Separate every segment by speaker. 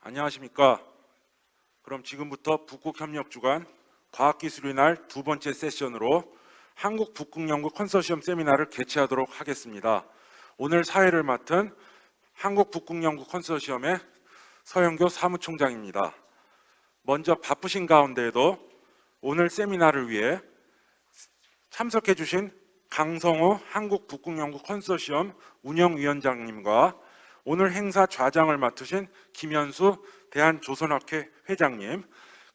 Speaker 1: 안녕하십니까. 그럼 지금부터 북극협력주간 과학기술의 날 두 번째 세션으로 한국 북극연구 컨소시엄 세미나를 개최하도록 하겠습니다. 오늘 사회를 맡은 한국 북극연구 컨소시엄의 서영교 사무총장입니다. 먼저 바쁘신 가운데에도 오늘 세미나를 위해 참석해 주신 강성호 한국 북극연구 컨소시엄 운영위원장님과 오늘 행사 좌장을 맡으신 김현수 대한조선학회 회장님,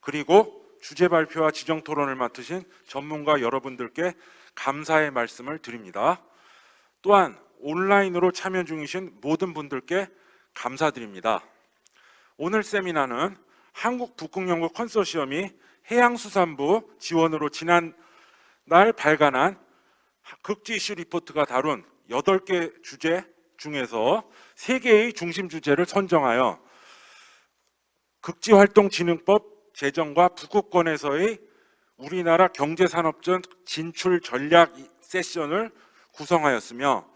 Speaker 1: 그리고 주제 발표와 지정 토론을 맡으신 전문가 여러분들께 감사의 말씀을 드립니다. 또한 온라인으로 참여 중이신 모든 분들께 감사드립니다. 오늘 세미나는 한국 북극연구 컨소시엄이 해양수산부 지원으로 지난날 발간한 극지 이슈 리포트가 다룬 8개 주제 중에서 3개의 중심 주제를 선정하여 극지활동진흥법 제정과 북극권에서의 우리나라 경제산업전 진출 전략 세션을 구성하였으며,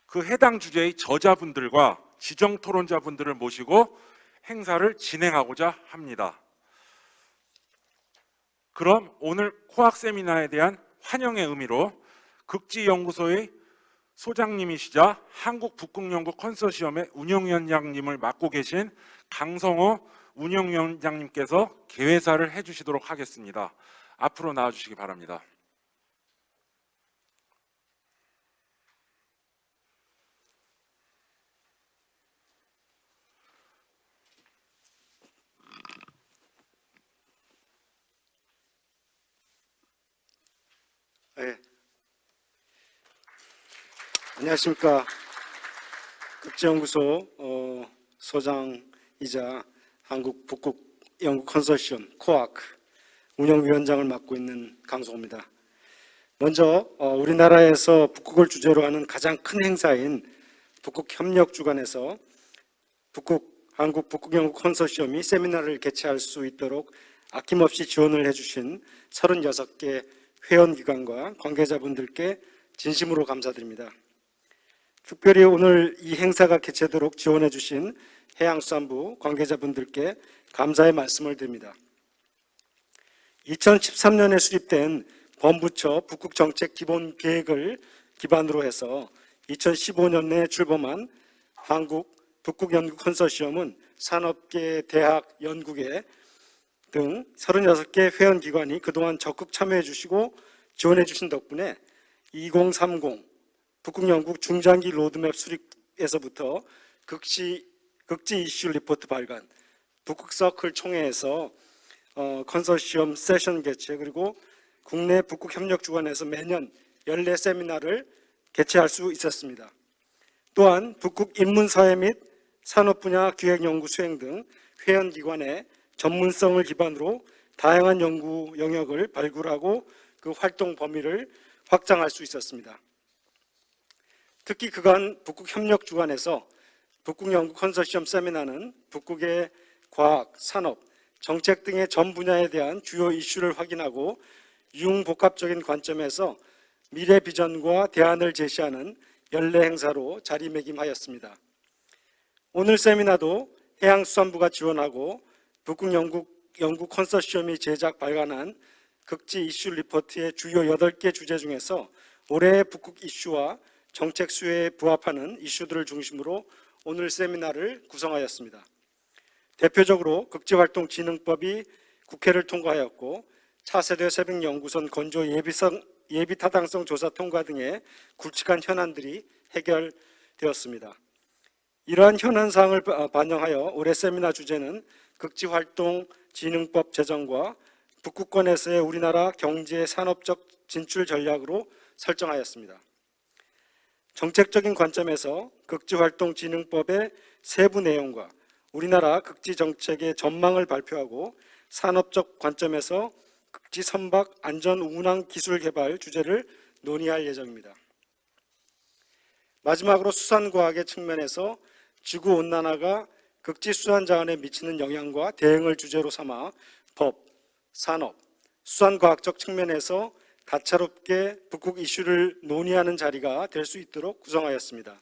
Speaker 1: 그 해당 주제의 저자분들과 지정 토론자분들을 모시고 행사를 진행하고자 합니다. 그럼 오늘 코학 세미나에 대한 환영의 의미로 극지연구소의 소장님이시자 한국 북극연구 컨소시엄의 운영위원장님을 맡고 계신 강성호 운영위원장님께서 개회사를 해주시도록 하겠습니다. 앞으로 나와주시기 바랍니다.
Speaker 2: 네. 안녕하십니까. 극지연구소 소장이자 한국 북극연구 컨소시엄 코아크 운영위원장을 맡고 있는 강성호입니다. 먼저 우리나라에서 북극을 주제로 하는 가장 큰 행사인 북극협력주간에서 한국 북극연구 컨소시엄이 세미나를 개최할 수 있도록 아낌없이 지원을 해주신 36개 회원기관과 관계자분들께 진심으로 감사드립니다. 특별히 오늘 이 행사가 개최되도록 지원해 주신 해양수산부 관계자분들께 감사의 말씀을 드립니다. 2013년에 수립된 범부처 북극정책 기본계획을 기반으로 해서 2015년에 출범한 한국 북극연구 컨소시엄은 산업계, 대학, 연구계 등 36개 회원기관이 그동안 적극 참여해 주시고 지원해 주신 덕분에 2030 북극연구 중장기 로드맵 수립에서부터 극지 이슈 리포트 발간, 북극서클 총회에서 컨소시엄 세션 개최, 그리고 국내 북극협력주간에서 매년 연례 세미나를 개최할 수 있었습니다. 또한 북극인문사회 및 산업분야 기획연구 수행 등 회원기관의 전문성을 기반으로 다양한 연구 영역을 발굴하고 그 활동 범위를 확장할 수 있었습니다. 특히 그간 북극협력주간에서 북극연구 컨소시엄 세미나는 북극의 과학, 산업, 정책 등의 전 분야에 대한 주요 이슈를 확인하고 융복합적인 관점에서 미래 비전과 대안을 제시하는 연례 행사로 자리매김하였습니다. 오늘 세미나도 해양수산부가 지원하고 북극연구 컨소시엄이 제작 발간한 극지 이슈 리포트의 주요 8개 주제 중에서 올해의 북극 이슈와 정책 수혜에 부합하는 이슈들을 중심으로 오늘 세미나를 구성하였습니다. 대표적으로 극지활동진흥법이 국회를 통과하였고, 차세대 새벽연구선 건조 예비타당성 조사 통과 등의 굵직한 현안들이 해결되었습니다. 이러한 현안사항을 반영하여 올해 세미나 주제는 극지활동진흥법 제정과 북극권에서의 우리나라 경제 산업적 진출 전략으로 설정하였습니다. 정책적인 관점에서 극지활동진흥법의 세부 내용과 우리나라 극지정책의 전망을 발표하고, 산업적 관점에서 극지선박 안전운항 기술 개발 주제를 논의할 예정입니다. 마지막으로 수산과학의 측면에서 지구온난화가 극지수산자원에 미치는 영향과 대응을 주제로 삼아 법, 산업, 수산과학적 측면에서 다채롭게 북극 이슈를 논의하는 자리가 될 수 있도록 구성하였습니다.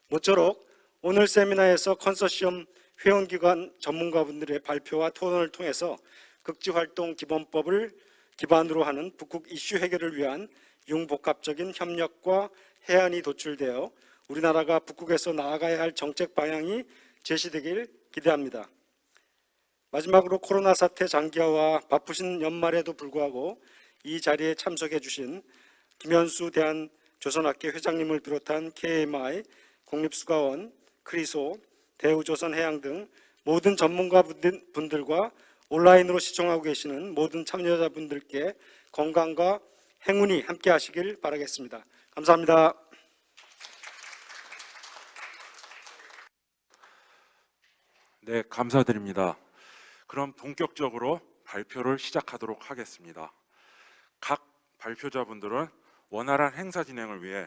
Speaker 2: 모쪼록 오늘 세미나에서 컨소시엄 회원기관 전문가분들의 발표와 토론을 통해서 극지활동 기본법을 기반으로 하는 북극 이슈 해결을 위한 융복합적인 협력과 해안이 도출되어 우리나라가 북극에서 나아가야 할 정책 방향이 제시되길 기대합니다. 마지막으로 코로나 사태 장기화와 바쁘신 연말에도 불구하고 이 자리에 참석해 주신 김현수 대한조선학회 회장님을 비롯한 KMI, 국립수가원, 크리소, 대우조선해양 등 모든 전문가분들과 온라인으로 시청하고 계시는 모든 참여자분들께 건강과 행운이 함께 하시길 바라겠습니다. 감사합니다.
Speaker 1: 네, 감사드립니다. 그럼 본격적으로 발표를 시작하도록 하겠습니다. 각 발표자분들은 원활한 행사 진행을 위해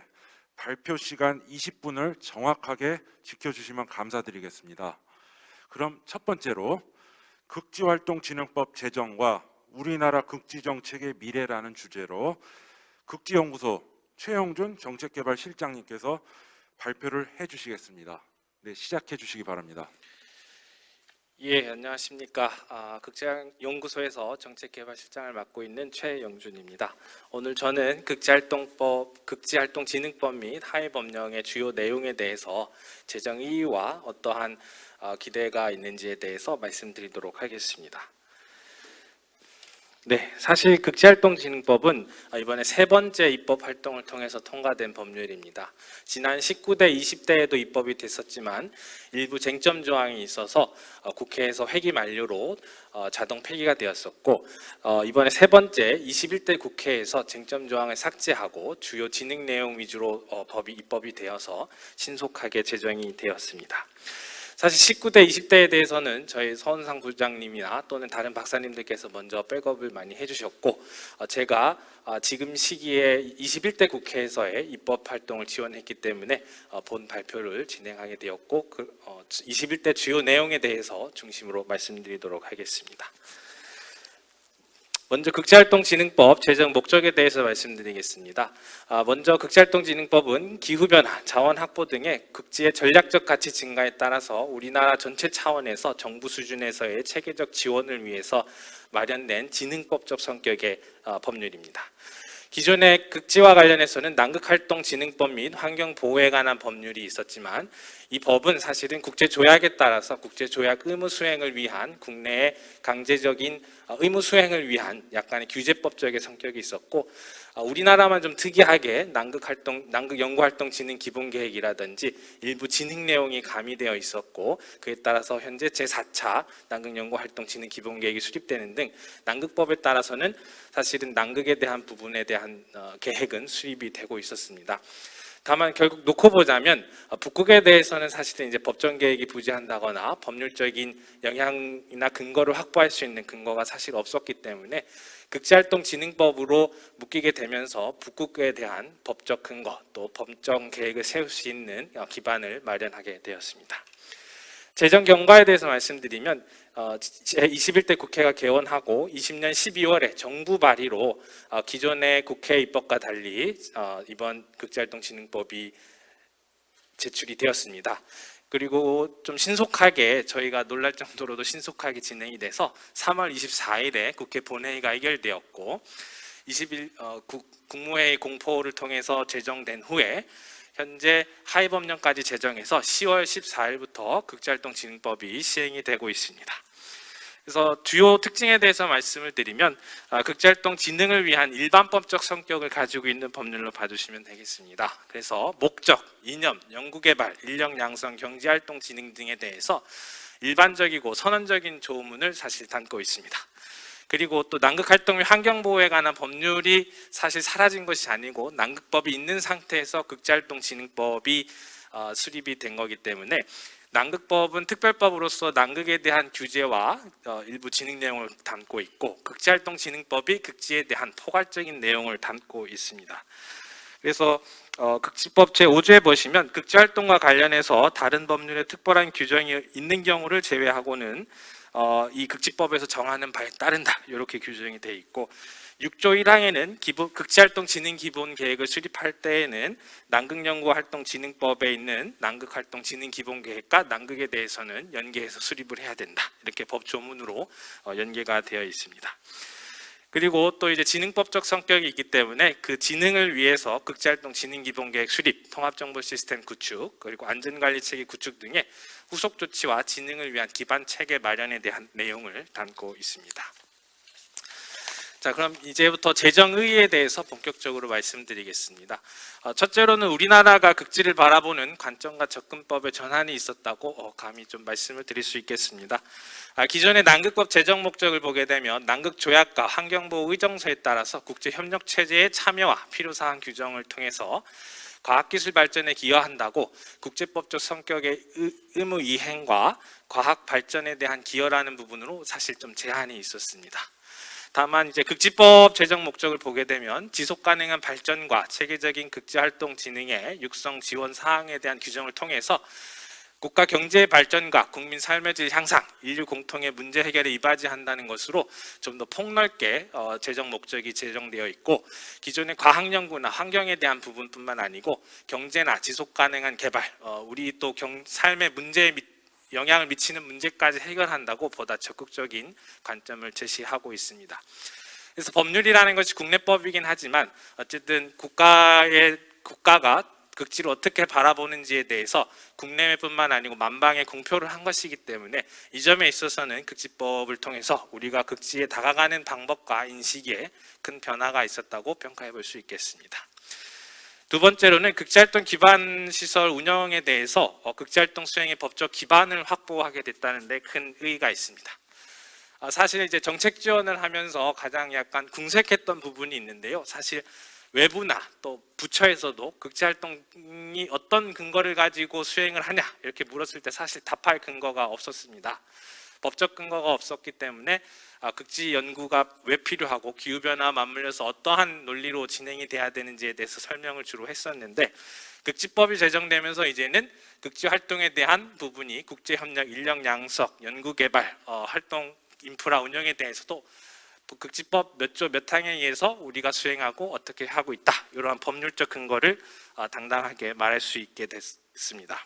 Speaker 1: 발표 시간 20분을 정확하게 지켜주시면 감사드리겠습니다. 그럼 첫 번째로 극지활동진흥법 제정과 우리나라 극지정책의 미래라는 주제로 극지연구소 최영준 정책개발실장님께서 발표를 해주시겠습니다. 네, 시작해 주시기 바랍니다.
Speaker 3: 예, 안녕하십니까. 극지연구소에서 정책개발실장을 맡고 있는 최영준입니다. 오늘 저는 극지활동진흥법 및 하위법령의 주요 내용에 대해서 제정 이유와 어떠한 기대가 있는지에 대해서 말씀드리도록 하겠습니다. 네, 사실 극지활동진흥법은 이번에 세 번째 입법 활동을 통해서 통과된 법률입니다. 지난 19대, 20대에도 입법이 됐었지만 일부 쟁점 조항이 있어서 국회에서 회기 만료로 자동 폐기가 되었었고, 이번에 세 번째 21대 국회에서 쟁점 조항을 삭제하고 주요 진행 내용 위주로 입법이 되어서 신속하게 제정이 되었습니다. 사실 19대, 20대에 대해서는 저희 서은상 부장님이나 또는 다른 박사님들께서 먼저 백업을 많이 해주셨고, 제가 지금 시기에 21대 국회에서의 입법 활동을 지원했기 때문에 본 발표를 진행하게 되었고, 21대 주요 내용에 대해서 중심으로 말씀드리도록 하겠습니다. 먼저 극지활동진흥법 제정 목적에 대해서 말씀드리겠습니다. 먼저 극지활동진흥법은 기후변화, 자원 확보 등의 극지의 전략적 가치 증가에 따라서 우리나라 전체 차원에서 정부 수준에서의 체계적 지원을 위해서 마련된 진흥법적 성격의 법률입니다. 기존의 극지와 관련해서는 남극활동진흥법 및 환경보호에 관한 법률이 있었지만 이 법은 사실은 국제조약에 따라서 국제조약 의무 수행을 위한 국내의 강제적인 의무 수행을 위한 약간의 규제법적인 성격이 있었고, 우리나라만 좀 특이하게 남극연구활동진흥 기본계획이라든지 일부 진흥 내용이 가미되어 있었고, 그에 따라서 현재 제4차 남극연구활동진흥 기본계획이 수립되는 등 남극법에 따라서는 사실은 남극에 대한 부분에 대한 계획은 수립이 되고 있었습니다. 다만 결국 놓고 보자면 북극에 대해서는 사실은 이제 법정 계획이 부재한다거나 법률적인 영향이나 근거를 확보할 수 있는 근거가 사실 없었기 때문에 극지활동진흥법으로 묶이게 되면서 북극에 대한 법적 근거 또 법정 계획을 세울 수 있는 기반을 마련하게 되었습니다. 재정 경과에 대해서 말씀드리면 제21대 국회가 개원하고 20년 12월에 정부 발의로 기존의 국회 입법과 달리 이번 극지활동진흥법이 제출이 되었습니다. 그리고 좀 신속하게 저희가 놀랄 정도로도 신속하게 진행이 돼서 3월 24일에 국회 본회의가 의결되었고 20일 국무회의 공포를 통해서 제정된 후에 현재 하위법령까지 제정해서 10월 14일부터 극지활동진흥법이 시행이 되고 있습니다. 그래서 주요 특징에 대해서 말씀을 드리면 극지활동진흥을 위한 일반법적 성격을 가지고 있는 법률로 봐주시면 되겠습니다. 그래서 목적, 이념, 연구개발, 인력 양성, 경제활동 진흥 등에 대해서 일반적이고 선언적인 조문을 사실 담고 있습니다. 그리고 또 남극활동 및 환경보호에 관한 법률이 사실 사라진 것이 아니고 남극법이 있는 상태에서 극지활동진흥법이 수립이 된 거기 때문에 남극법은 특별법으로서 남극에 대한 규제와 일부 진흥 내용을 담고 있고 극지활동진흥법이 극지에 대한 포괄적인 내용을 담고 있습니다. 그래서 극지법 제5조에 보시면 극지활동과 관련해서 다른 법률에 특별한 규정이 있는 경우를 제외하고는 이 극지법에서 정하는 바에 따른다 이렇게 규정이 되어 있고 6조 1항에는 극지활동진흥기본계획을 수립할 때에는 남극연구활동진흥법에 있는 남극활동진흥기본계획과 남극에 대해서는 연계해서 수립을 해야 된다 이렇게 법 조문으로 연계가 되어 있습니다. 그리고 또 이제 지능법적 성격이 있기 때문에 그 지능을 위해서 극지활동 진흥기본계획 수립, 통합정보 시스템 구축, 그리고 안전관리 체계 구축 등의 후속 조치와 지능을 위한 기반 체계 마련에 대한 내용을 담고 있습니다. 자, 그럼 이제부터 재정의의에 대해서 본격적으로 말씀드리겠습니다. 첫째로는 우리나라가 극지를 바라보는 관점과 접근법에 전환이 있었다고 감히 좀 말씀을 드릴 수 있겠습니다. 기존의 남극법 재정 목적을 보게 되면 남극 조약과 환경보호 의정서에 따라서 국제협력 체제의 참여와 필요사항 규정을 통해서 과학기술 발전에 기여한다고 국제법적 성격의 의무 이행과 과학 발전에 대한 기여라는 부분으로 사실 좀 제한이 있었습니다. 다만 이제 극지법 재정 목적을 보게 되면 지속 가능한 발전과 체계적인 극지 활동 진흥의 육성 지원 사항에 대한 규정을 통해서 국가 경제 발전과 국민 삶의 질 향상, 인류 공통의 문제 해결에 이바지한다는 것으로 좀 더 폭넓게 재정 목적이 제정되어 있고 기존의 과학 연구나 환경에 대한 부분뿐만 아니고 경제나 지속 가능한 개발, 우리 또 삶의 문제에 영향을 미치는 문제까지 해결한다고 보다 적극적인 관점을 제시하고 있습니다. 그래서 법률이라는 것이 국내법이긴 하지만 어쨌든 국가가 극지를 어떻게 바라보는지에 대해서 국내뿐만 아니고 만방에 공표를 한 것이기 때문에 이 점에 있어서는 극지법을 통해서 우리가 극지에 다가가는 방법과 인식에 큰 변화가 있었다고 평가해 볼 수 있겠습니다. 두 번째로는 극지활동 기반 시설 운영에 대해서 극지활동 수행의 법적 기반을 확보하게 됐다는 데 큰 의의가 있습니다. 사실 이제 정책 지원을 하면서 가장 약간 궁색했던 부분이 있는데요. 사실 외부나 또 부처에서도 극지활동이 어떤 근거를 가지고 수행을 하냐 이렇게 물었을 때 사실 답할 근거가 없었습니다. 법적 근거가 없었기 때문에 극지 연구가 왜 필요하고 기후변화와 맞물려서 어떠한 논리로 진행이 돼야 되는지에 대해서 설명을 주로 했었는데 극지법이 제정되면서 이제는 극지 활동에 대한 부분이 국제협력, 인력 양석, 연구개발, 활동 인프라 운영에 대해서도 극지법 몇 조 몇 항에 의해서 우리가 수행하고 어떻게 하고 있다 이러한 법률적 근거를 당당하게 말할 수 있게 됐습니다.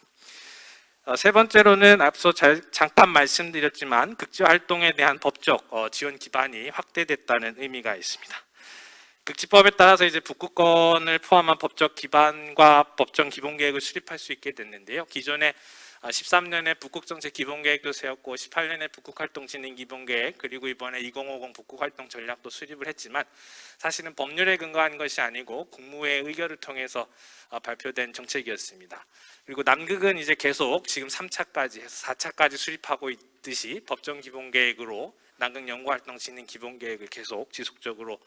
Speaker 3: 세 번째로는 앞서 잠깐 말씀드렸지만 극지 활동에 대한 법적 지원 기반이 확대됐다는 의미가 있습니다. 극지법에 따라서 이제 북극권을 포함한 법적 기반과 법정 기본계획을 수립할 수 있게 됐는데요. 기존에 13년에 북극정책 기본계획도 세웠고 18년에 북극활동진흥기본계획 그리고 이번에 2050 북극활동 전략도 수립을 했지만 사실은 법률에 근거한 것이 아니고 국무회의 의결을 통해서 발표된 정책이었습니다. 그리고 남극은 이제 계속 지금 3차까지 해서 4차까지 수립하고 있듯이 법정기본계획으로 남극연구활동진흥기본계획을 계속 지속적으로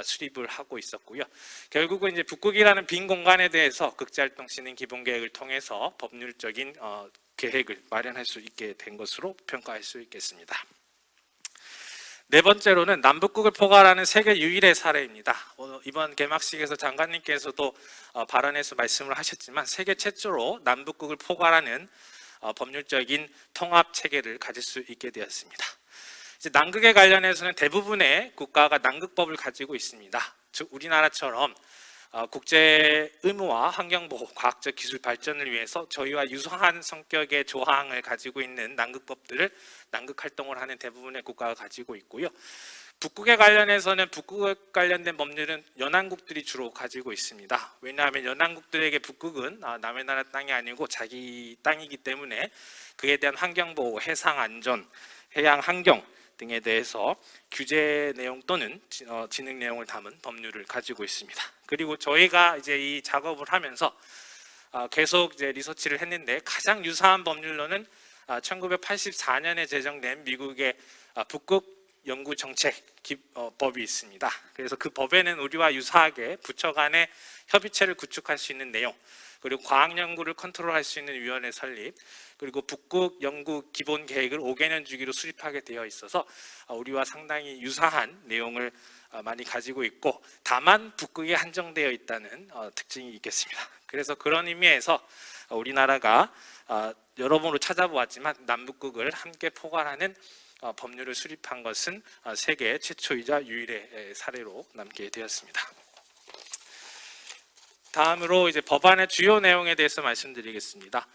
Speaker 3: 수립을 하고 있었고요. 결국은 이제 북극이라는 빈 공간에 대해서 극지활동진흥기본계획을 통해서 법률적인 계획을 마련할 수 있게 된 것으로 평가할 수 있겠습니다. 네 번째로는 남북극을 포괄하는 세계 유일의 사례입니다. 이번 개막식에서 장관님께서도 발언에서 말씀을 하셨지만 세계 최초로 남북극을 포괄하는 법률적인 통합 체계를 가질 수 있게 되었습니다. 이제 남극에 관련해서는 대부분의 국가가 남극법을 가지고 있습니다. 즉 우리나라처럼 국제 의무와 환경보호, 과학적 기술 발전을 위해서 저희와 유사한 성격의 조항을 가지고 있는 남극법들을 남극 활동을 하는 대부분의 국가가 가지고 있고요. 북극에 관련해서는 북극 관련된 법률은 연안국들이 주로 가지고 있습니다. 왜냐하면 연안국들에게 북극은 남의 나라 땅이 아니고 자기 땅이기 때문에 그에 대한 환경보호, 해상 안전, 해양 환경 등에 대해서 규제 내용 또는 진흥 내용을 담은 법률을 가지고 있습니다. 그리고 저희가 이제 이 작업을 하면서 계속 이제 리서치를 했는데 가장 유사한 법률로는 1984년에 제정된 미국의 북극 연구 정책 법이 있습니다. 그래서 그 법에는 우리와 유사하게 부처 간의 협의체를 구축할 수 있는 내용, 그리고 과학 연구를 컨트롤할 수 있는 위원회 설립, 그리고 북극 연구 기본 계획을 5개년 주기로 수립하게 되어 있어서 우리와 상당히 유사한 내용을 많이 가지고 있고 다만 북극에 한정되어 있다는 특징이 있겠습니다. 그래서 그런 의미에서 우리나라가 여러모로 찾아보았지만 남북극을 함께 포괄하는 법률을 수립한 것은 세계 최초이자 유일의 사례로 남게 되었습니다. 다음으로 이제 법안의 주요 내용에 대해서 말씀드리겠습니다.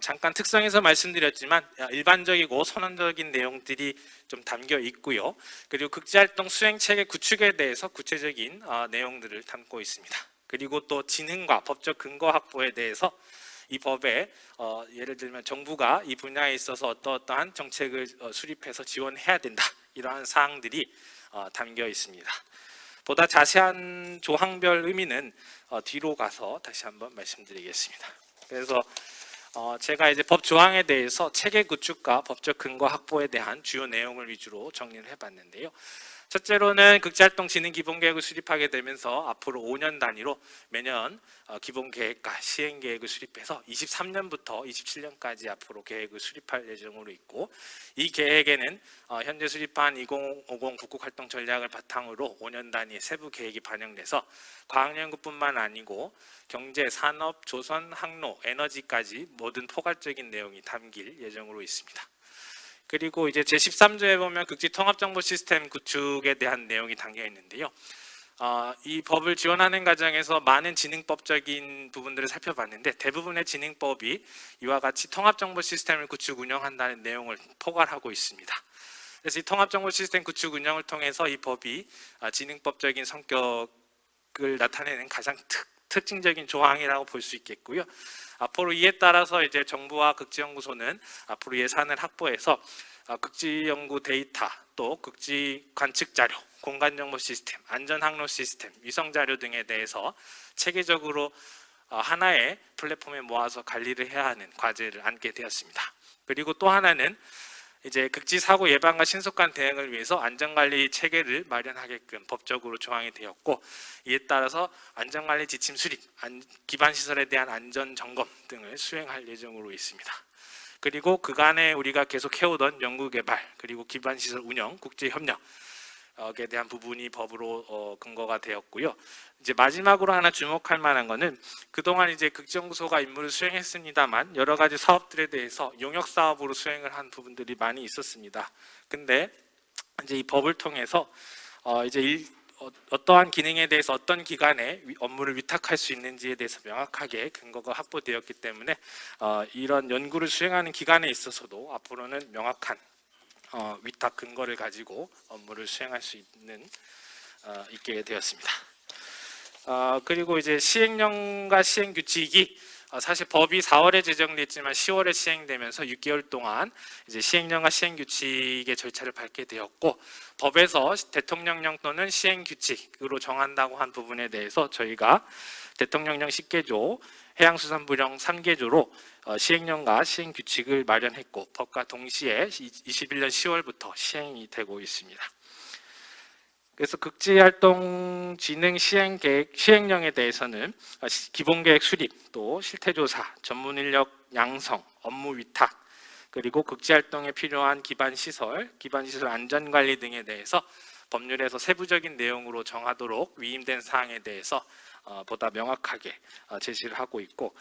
Speaker 3: 잠깐 특성에서 말씀드렸지만 일반적이고 선언적인 내용들이 좀 담겨 있고요. 그리고 극지활동 수행체계 구축에 대해서 구체적인 내용들을 담고 있습니다. 그리고 또 진흥과 법적 근거 확보에 대해서 이 법에 예를 들면 정부가 이 분야에 있어서 어떠한 정책을 수립해서 지원해야 된다, 이러한 사항들이 담겨 있습니다. 보다 자세한 조항별 의미는 뒤로 가서 다시 한번 말씀드리겠습니다. 그래서 제가 이제 법 조항에 대해서 체계 구축과 법적 근거 확보에 대한 주요 내용을 위주로 정리를 해봤는데요. 첫째로는 극지활동 진흥 기본계획을 수립하게 되면서 앞으로 5년 단위로 매년 기본계획과 시행계획을 수립해서 23년부터 27년까지 앞으로 계획을 수립할 예정으로 있고, 이 계획에는 현재 수립한 2050 국국활동 전략을 바탕으로 5년 단위의 세부 계획이 반영돼서 과학연구뿐만 아니고 경제, 산업, 조선, 항로, 에너지까지 모든 포괄적인 내용이 담길 예정으로 있습니다. 그리고 이제 제13조에 보면 극지 통합정보 시스템 구축에 대한 내용이 담겨 있는데요. 이 법을 지원하는 과정에서 많은 지능법적인 부분들을 살펴봤는데 대부분의 지능법이 이와 같이 통합정보 시스템을 구축 운영한다는 내용을 포괄하고 있습니다. 그래서 이 통합정보 시스템 구축 운영을 통해서 이 법이 지능법적인 성격을 나타내는 가장 특징적인 조항이라고 볼 수 있겠고요. 앞으로 이에 따라서 이제 정부와 극지연구소는 앞으로 예산을 확보해서 극지연구 데이터, 또 극지 관측 자료, 공간정보 시스템, 안전항로 시스템, 위성 자료 등에 대해서 체계적으로 하나의 플랫폼에 모아서 관리를 해야 하는 과제를 안게 되었습니다. 그리고 또 하나는 이제 극지 사고 예방과 신속한 대응을 위해서 안전관리 체계를 마련하게끔 법적으로 조항이 되었고, 이에 따라서 안전관리 지침 수립, 기반 시설에 대한 안전 점검 등을 수행할 예정으로 있습니다. 그리고 그간에 우리가 계속 해오던 연구개발, 그리고 기반 시설 운영, 국제 협력에 대한 부분이 법으로 근거가 되었고요. 이제 마지막으로 하나 주목할 만한 것은 그동안 이제 극지연구소가 임무를 수행했습니다만 여러 가지 사업들에 대해서 용역 사업으로 수행을 한 부분들이 많이 있었습니다. 근데 이제 이 법을 통해서 이제 어떠한 기능에 대해서 어떤 기관에 업무를 위탁할 수 있는지에 대해서 명확하게 근거가 확보되었기 때문에 이런 연구를 수행하는 기관에 있어서도 앞으로는 명확한 위탁 근거를 가지고 업무를 수행할 수 있게 되었습니다. 그리고 이제 시행령과 시행규칙이 사실 법이 4월에 제정됐지만 10월에 시행되면서 6개월 동안 이제 시행령과 시행규칙의 절차를 밟게 되었고, 법에서 대통령령 또는 시행규칙으로 정한다고 한 부분에 대해서 저희가 대통령령 10개조, 해양수산부령 3개조로 시행령과 시행규칙을 마련했고 법과 동시에 21년 10월부터 시행이 되고 있습니다. 그래서 극지활동 진흥 시행령에 대해서는 기본계획 수립, 또 실태조사, 전문인력 양성, 업무 위탁, 그리고 극지활동에 필요한 기반시설 안전관리 등에 대해서 법률에서 세부적인 내용으로 정하도록 위임된 사항에 대해서 보다 명확하게 제시를 하고 있고,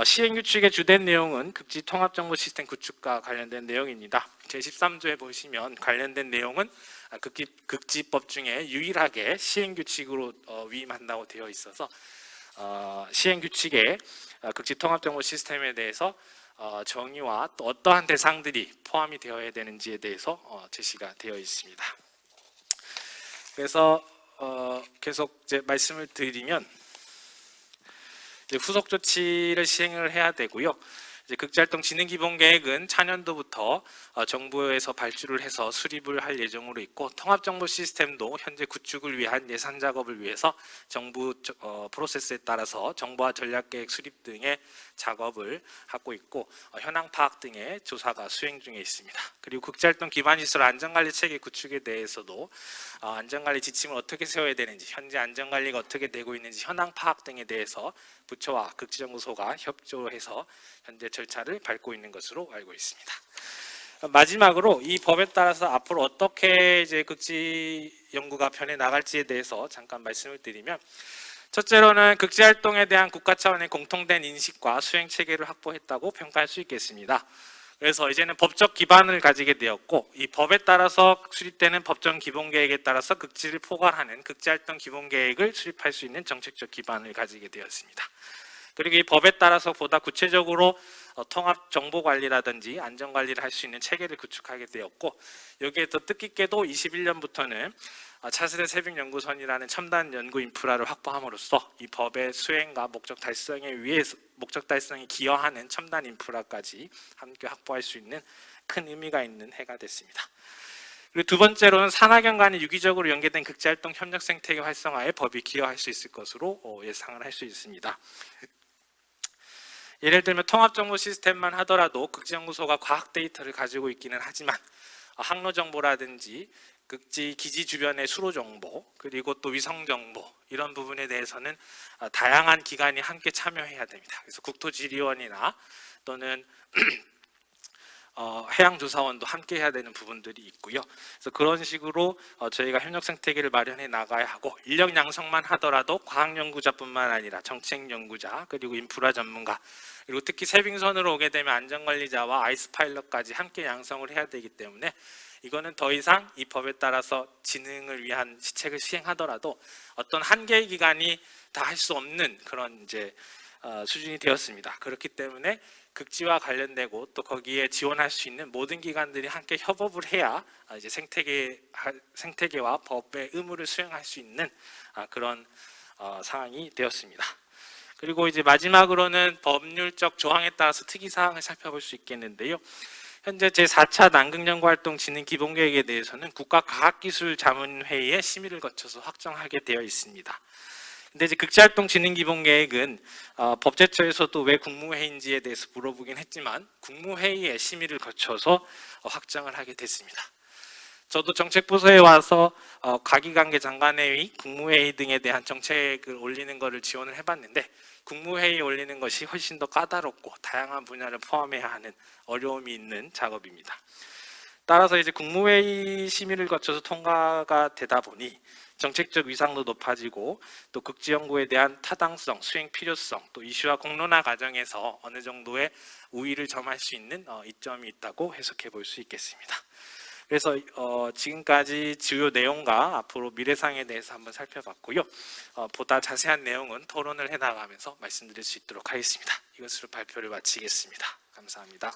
Speaker 3: 시행규칙의 주된 내용은 극지 통합정보 시스템 구축과 관련된 내용입니다. 제13조에 보시면 관련된 내용은 극지법 중에 유일하게 시행규칙으로 위임한다고 되어 있어서 시행규칙에 극지 통합정보 시스템에 대해서 정의와 또 어떠한 대상들이 포함이 되어야 되는지에 대해서 제시가 되어 있습니다. 그래서 계속 이제 말씀을 드리면 이제 후속 조치를 시행을 해야 되고요. 이제 극지활동 진흥기본계획은 차년도부터 정부에서 발주를 해서 수립을 할 예정으로 있고, 통합정보 시스템도 현재 구축을 위한 예산 작업을 위해서 정부 프로세스에 따라서 정보화 전략계획 수립 등의 작업을 하고 있고, 현황 파악 등의 조사가 수행 중에 있습니다. 그리고 극지활동 기반시설 안전관리 체계 구축에 대해서도 안전관리 지침을 어떻게 세워야 되는지, 현재 안전관리가 어떻게 되고 있는지 현황 파악 등에 대해서 부처와 극지연구소가 협조해서 현재 절차를 밟고 있는 것으로 알고 있습니다. 마지막으로 이 법에 따라서 앞으로 어떻게 이제 극지 연구가 변해 나갈지에 대해서 잠깐 말씀을 드리면, 첫째로는 극지 활동에 대한 국가 차원의 공통된 인식과 수행 체계를 확보했다고 평가할 수 있겠습니다. 그래서 이제는 법적 기반을 가지게 되었고, 이 법에 따라서 수립되는 법정 기본계획에 따라서 극지를 포괄하는 극지활동 기본계획을 수립할 수 있는 정책적 기반을 가지게 되었습니다. 그리고 이 법에 따라서 보다 구체적으로 통합 정보 관리라든지 안전 관리를 할 수 있는 체계를 구축하게 되었고, 여기에 더 뜻깊게도 21년부터는 차세대 새벽 연구선이라는 첨단 연구 인프라를 확보함으로써 이 법의 수행과 목적 달성에 기여하는 첨단 인프라까지 함께 확보할 수 있는 큰 의미가 있는 해가 됐습니다. 그리고 두 번째로는 산학연 간의 유기적으로 연계된 극지활동 협력 생태계 활성화에 법이 기여할 수 있을 것으로 예상을 할 수 있습니다. 예를 들면 통합정보 시스템만 하더라도 극지연구소가 과학 데이터를 가지고 있기는 하지만 항로정보라든지 극지 기지 주변의 수로 정보, 그리고 또 위성 정보, 이런 부분에 대해서는 다양한 기관이 함께 참여해야 됩니다. 그래서 국토지리원이나 또는 해양조사원도 함께 해야 되는 부분들이 있고요. 그래서 그런 식으로 저희가 협력 생태계를 마련해 나가야 하고, 인력 양성만 하더라도 과학연구자뿐만 아니라 정책연구자, 그리고 인프라 전문가, 그리고 특히 세빙선으로 오게 되면 안전관리자와 아이스 파일럿까지 함께 양성을 해야 되기 때문에, 이거는 더 이상 이 법에 따라서 지능을 위한 시책을 시행하더라도 어떤 한 개의 기관이 다 할 수 없는 그런 이제 수준이 되었습니다. 그렇기 때문에 극지와 관련되고 또 거기에 지원할 수 있는 모든 기관들이 함께 협업을 해야 이제 생태계와 법의 의무를 수행할 수 있는 그런 상황이 되었습니다. 그리고 이제 마지막으로는 법률적 조항에 따라서 특이사항을 살펴볼 수 있겠는데요. 현재 제4차 난극연구활동 진행 기본계획에 대해서는 국가과학기술자문회의의 심의를 거쳐서 확정하게 되어 있습니다. 근데 이제 극지활동진행기본계획은 법제처에서도 왜 국무회의인지에 대해서 물어보긴 했지만 국무회의의 심의를 거쳐서 확정을 하게 됐습니다. 저도 정책부서에 와서 과기관계 장관회의, 국무회의 등에 대한 정책을 올리는 것을 지원을 해봤는데, 국무회의에 올리는 것이 훨씬 더 까다롭고 다양한 분야를 포함해야 하는 어려움이 있는 작업입니다. 따라서 이제 국무회의 심의를 거쳐서 통과가 되다 보니 정책적 위상도 높아지고, 또 극지연구에 대한 타당성, 수행 필요성, 또 이슈화 공론화 과정에서 어느 정도의 우위를 점할 수 있는 이점이 있다고 해석해 볼 수 있겠습니다. 그래서 지금까지 주요 내용과 앞으로 미래상에 대해서 한번 살펴봤고요. 보다 자세한 내용은 토론을 해나가면서 말씀드릴 수 있도록 하겠습니다. 이것으로 발표를 마치겠습니다. 감사합니다.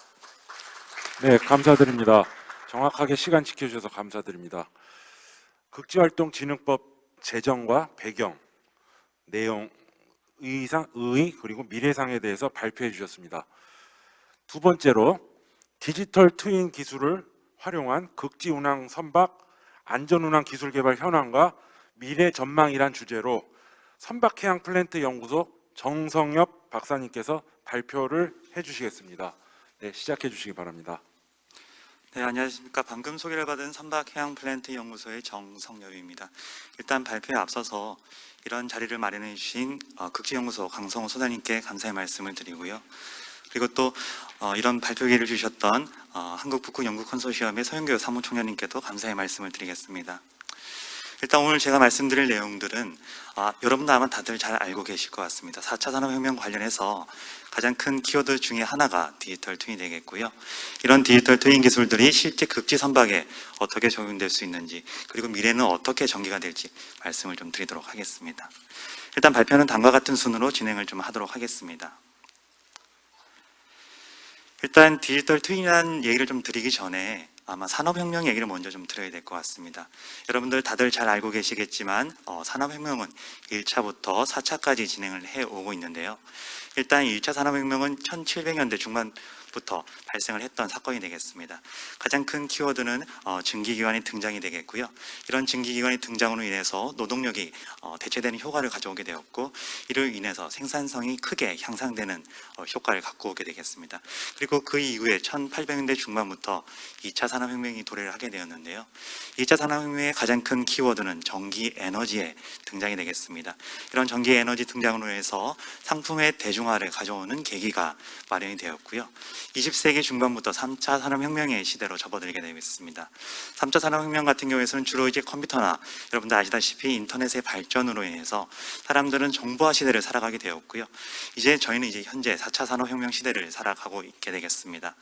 Speaker 1: 네, 감사드립니다. 정확하게 시간 지켜주셔서 감사드립니다. 극지활동진흥법 제정과 배경, 내용, 의의 그리고 미래상에 대해서 발표해 주셨습니다. 두 번째로 디지털 트윈 기술을 활용한 극지운항 선박 안전운항 기술 개발 현황과 미래 전망이란 주제로 선박해양플랜트 연구소 정성엽 박사님께서 발표를 해주시겠습니다. 네, 시작해 주시기 바랍니다.
Speaker 4: 네, 안녕하십니까. 방금 소개를 받은 선박해양플랜트 연구소의 정성엽입니다. 일단 발표에 앞서서 이런 자리를 마련해 주신 극지연구소 강성호 소장님께 감사의 말씀을 드리고요. 그리고 또 이런 발표 기회를 주셨던 한국북극연구컨소시엄의 서영교 사무총장님께도 감사의 말씀을 드리겠습니다. 일단 오늘 제가 말씀드릴 내용들은 여러분도 아마 다들 잘 알고 계실 것 같습니다. 4차 산업혁명 관련해서 가장 큰 키워드 중에 하나가 디지털 트윈이 되겠고요. 이런 디지털 트윈 기술들이 실제 극지 선박에 어떻게 적용될 수 있는지, 그리고 미래는 어떻게 전개가 될지 말씀을 좀 드리도록 하겠습니다. 일단 발표는 다음과 같은 순으로 진행을 좀 하도록 하겠습니다. 일단 디지털 트윈이라는 얘기를 좀 드리기 전에 아마 산업혁명 얘기를 먼저 좀 드려야 될 것 같습니다. 여러분들 다들 잘 알고 계시겠지만 산업혁명은 1차부터 4차까지 진행을 해오고 있는데요. 일단 1차 산업혁명은 1700년대 중반부터 발생을 했던 사건이 되겠습니다. 가장 큰 키워드는 증기기관의 등장이 되겠고요. 이런 증기기관의 등장으로 인해서 노동력이 대체되는 효과를 가져오게 되었고, 이로 인해서 생산성이 크게 향상되는 효과를 갖고 오게 되겠습니다. 그리고 그 이후에 1800년대 중반부터 2차 산업혁명이 도래를 하게 되었는데요. 2차 산업혁명의 가장 큰 키워드는 전기 에너지의 등장이 되겠습니다. 이런 전기 에너지 등장으로 해서 상품의 대중화를 가져오는 계기가 마련이 되었고요. 20세기 중반부터 3차 산업혁명의 시대로 접어들게 되었습니다. 3차 산업혁명 같은 경우에는 주로 이제 컴퓨터나 여러분들 아시다시피 인터넷의 발전으로 인해서 사람들은 정보화 시대를 살아가게 되었고요. 이제 저희는 이제 현재 4차 산업혁명 시대를 살아가고 있게 되겠습니다.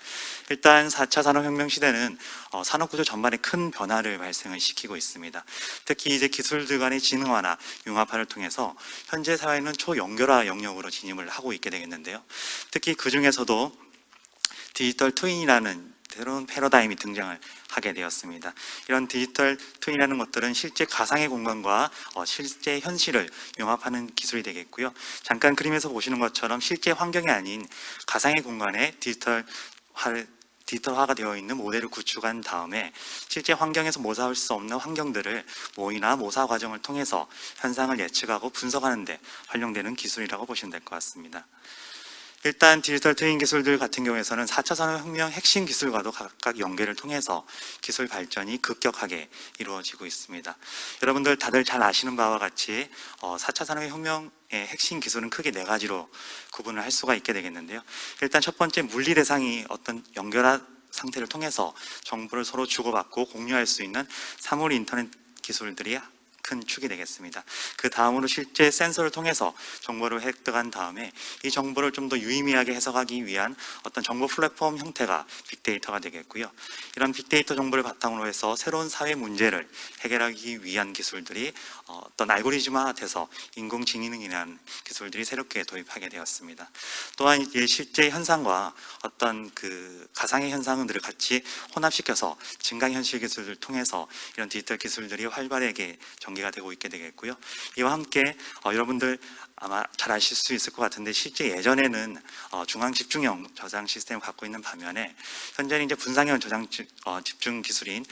Speaker 4: 일단 4차 산업혁명 시대는 산업구조 전반에 큰 변화를 발생을 시키고 있습니다. 특히 이제 기술들 간의 지능화나 융합화를 통해서 현재 사회는 초연결화 영역으로 진입을 하고 있게 되겠는데요. 특히 그 중에서도 디지털 트윈이라는 새로운 패러다임이 등장을 하게 되었습니다. 이런 디지털 트윈이라는 것들은 실제 가상의 공간과 실제 현실을 융합하는 기술이 되겠고요. 잠깐 그림에서 보시는 것처럼 실제 환경이 아닌 가상의 공간에 디지털화가 되어 있는 모델을 구축한 다음에 실제 환경에서 모사할 수 없는 환경들을 모의나 모사 과정을 통해서 현상을 예측하고 분석하는 데 활용되는 기술이라고 보시면 될 것 같습니다. 일단 디지털 트윈 기술들 같은 경우에서는 4차 산업혁명 핵심 기술과도 각각 연계를 통해서 기술 발전이 급격하게 이루어지고 있습니다. 여러분들 다들 잘 아시는 바와 같이 4차 산업혁명의 핵심 기술은 크게 4가지로 구분을 할 수가 있게 되겠는데요. 일단 첫 번째, 물리 대상이 어떤 연결한 상태를 통해서 정보를 서로 주고받고 공유할 수 있는 사물 인터넷 기술들이 큰 축이 되겠습니다. 그 다음으로 실제 센서를 통해서 정보를 획득한 다음에 이 정보를 좀 더 유의미하게 해석하기 위한 어떤 정보 플랫폼 형태가 빅데이터가 되겠고요. 이런 빅데이터 정보를 바탕으로 해서 새로운 사회 문제를 해결하기 위한 기술들이 어떤 알고리즘화돼서 인공지능이라는 기술들이 새롭게 도입하게 되었습니다. 또한 이제 실제 현상과 어떤 그 가상의 현상들을 같이 혼합시켜서 증강현실 기술을 통해서 이런 디지털 기술들이 활발하게 전개가 되고 있게 되겠고요. 이와 함께 여러분들 아마 잘 아실 수 있을 것 같은데 실제 예전에는 중앙 집중형 저장 시스템을 갖고 있는 반면에 현재는 이제 분산형 저장 집중 기술인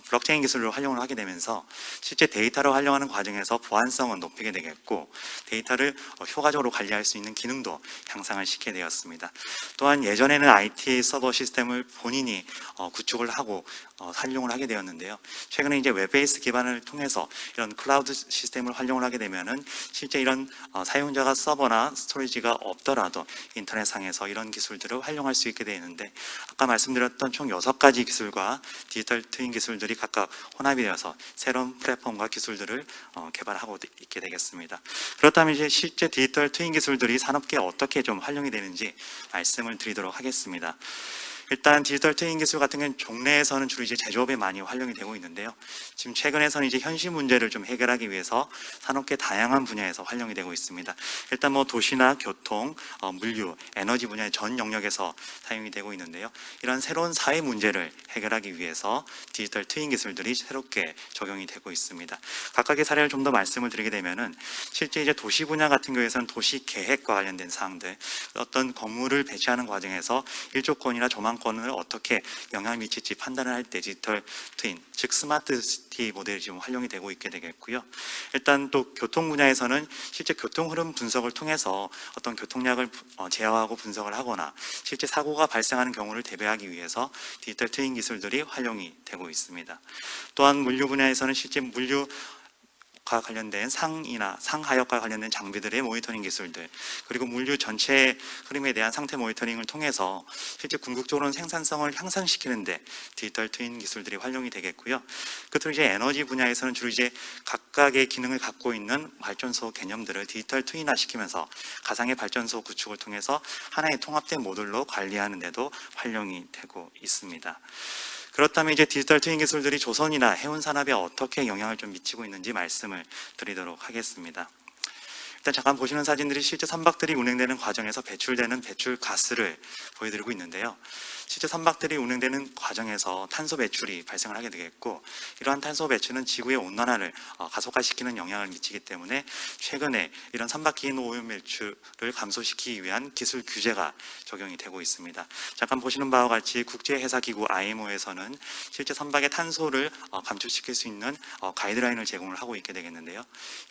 Speaker 4: 블록체인 기술을 활용을 하게 되면서 실제 데이터를 활용하는 과정에서 보안성은 높이게 되겠고 데이터를 효과적으로 관리할 수 있는 기능도 향상을 시키게 되었습니다. 또한 예전에는 IT 서버 시스템을 본인이 구축을 하고 활용을 하게 되었는데요. 최근에 이제 웹 베이스 기반을 통해서 이런 클라우드 시스템을 활용을 하게 되면은 실제 이런 사용자가 서버나 스토리지가 없더라도 인터넷상에서 이런 기술들을 활용할 수 있게 되는데 아까 말씀드렸던 총 6가지 기술과 디지털 트윈 기술들이 각각 혼합이 되어서 새로운 플랫폼과 기술들을 개발하고 있게 되겠습니다. 그렇다면 이제 실제 디지털 트윈 기술들이 산업계에 어떻게 좀 활용이 되는지 말씀을 드리도록 하겠습니다. 일단 디지털 트윈 기술 같은 경우는 종래에서는 주로 이제 제조업에 많이 활용이 되고 있는데요. 지금 최근에서는 이제 현실 문제를 좀 해결하기 위해서 산업계 다양한 분야에서 활용이 되고 있습니다. 일단 뭐 도시나 교통, 물류, 에너지 분야의 전 영역에서 사용이 되고 있는데요. 이런 새로운 사회 문제를 해결하기 위해서 디지털 트윈 기술들이 새롭게 적용이 되고 있습니다. 각각의 사례를 좀 더 말씀을 드리게 되면은 실제 이제 도시 분야 같은 경우에서는 도시 계획과 관련된 사항들, 어떤 건물을 배치하는 과정에서 일조권이나 조망권을 어떻게 영향을 미칠지 판단을 할 때 디지털 트윈, 즉 스마트 시티 모델이 지금 활용이 되고 있게 되겠고요. 일단 또 교통 분야에서는 실제 교통 흐름 분석을 통해서 어떤 교통량을 제어하고 분석을 하거나 실제 사고가 발생하는 경우를 대비하기 위해서 디지털 트윈 기술들이 활용이 되고 있습니다. 또한 물류 분야에서는 실제 물류 과 관련된 상이나 상하역과 관련된 장비들의 모니터링 기술들, 그리고 물류 전체 흐름에 대한 상태 모니터링을 통해서 실제 궁극적으로는 생산성을 향상시키는데 디지털 트윈 기술들이 활용이 되겠고요. 끝으로 이제 에너지 분야에서는 주로 이제 각각의 기능을 갖고 있는 발전소 개념들을 디지털 트윈화 시키면서 가상의 발전소 구축을 통해서 하나의 통합된 모듈로 관리하는 데도 활용이 되고 있습니다. 그렇다면 이제 디지털 트윈 기술들이 조선이나 해운 산업에 어떻게 영향을 좀 미치고 있는지 말씀을 드리도록 하겠습니다. 일단 잠깐 보시는 사진들이 실제 선박들이 운행되는 과정에서 배출되는 배출 가스를 보여드리고 있는데요. 실제 선박들이 운행되는 과정에서 탄소 배출이 발생을 하게 되겠고, 이러한 탄소 배출은 지구의 온난화를 가속화시키는 영향을 미치기 때문에 최근에 이런 선박기인 오염 배출을 감소시키기 위한 기술 규제가 적용이 되고 있습니다. 잠깐 보시는 바와 같이 국제해사기구 IMO에서는 실제 선박의 탄소를 감축시킬 수 있는 가이드라인을 제공을 하고 있게 되겠는데요.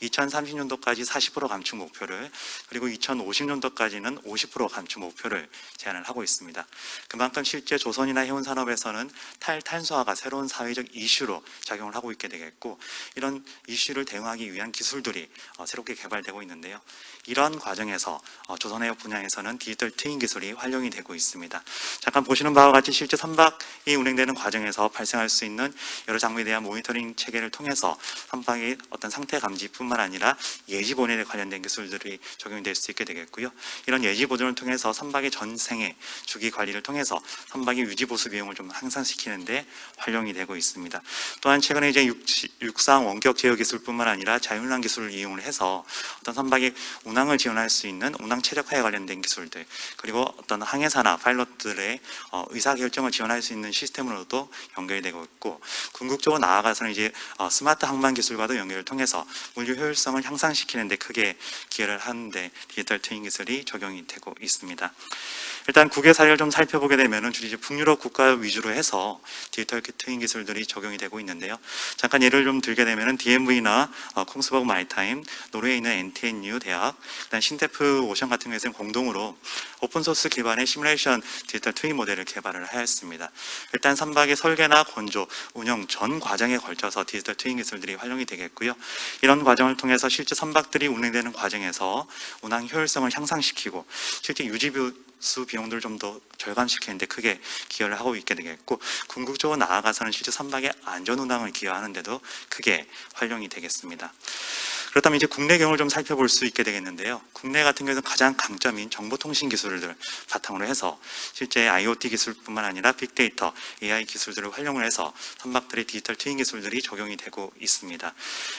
Speaker 4: 2030년도까지 40% 감축 목표를, 그리고 2050년도까지는 50% 감축 목표를 제안을 하고 있습니다. 그만큼 실제 조선이나 해운 산업에서는 탈탄소화가 새로운 사회적 이슈로 작용을 하고 있게 되겠고, 이런 이슈를 대응하기 위한 기술들이 새롭게 개발되고 있는데요. 이러한 과정에서 조선해역 분야에서는 디지털 트윈 기술이 활용이 되고 있습니다. 잠깐 보시는 바와 같이 실제 선박이 운행되는 과정에서 발생할 수 있는 여러 장비에 대한 모니터링 체계를 통해서 선박의 어떤 상태 감지뿐만 아니라 예지 보존에 관련된 기술들이 적용될 수 있게 되겠고요. 이런 예지 보존을 통해서 선박의 전생의 주기 관리를 통해서 선박의 유지 보수 비용을 좀 향상시키는데 활용이 되고 있습니다. 또한 최근에 이제 육상 원격 제어 기술뿐만 아니라 자율운항 기술을 이용을 해서 어떤 선박의 운항을 지원할 수 있는 운항 최적화에 관련된 기술들, 그리고 어떤 항해사나 파일럿들의 의사결정을 지원할 수 있는 시스템으로도 연결되고 있고, 궁극적으로 나아가서는 이제 스마트 항만 기술과도 연결을 통해서 물류 효율성을 향상시키는 데 크게 기여를 하는데 디지털 트윈 기술이 적용이 되고 있습니다. 일단 국외 사례를 좀 살펴보게 되면은 주로 이제 북유럽 국가 위주로 해서 디지털 트윈 기술들이 적용이 되고 있는데요. 잠깐 예를 좀 들게 되면은 DMV나 콩스버그 마리타임, 노르웨이에 있는 NTNU 대학, 그다음 신테프 오션 같은 경우에는 공동으로 오픈 소스 기반의 시뮬레이션 디지털 트윈 모델을 개발을 하였습니다. 일단 선박의 설계나 건조, 운영 전 과정에 걸쳐서 디지털 트윈 기술들이 활용이 되겠고요. 이런 과정을 통해서 실제 선박들이 운행되는 과정에서 운항 효율성을 향상시키고 실제 유지수 비용들을 좀 더 절감시키는데 크게 기여를 하고 있게 되겠고, 궁극적으로 나아가서는 실제 선박의 안전 운항을 기여하는 데도 크게 활용이 되겠습니다. 그렇다면 이제 국내 경우를 좀 살펴볼 수 있게 되겠는데요. 국내 같은 경우에는 가장 강점인 정보통신 기술을 바탕으로 해서 실제 IoT 기술뿐만 아니라 빅데이터, AI 기술들을 활용을 해서 선박들의 디지털 트윈 기술들이 적용이 되고 있습니다.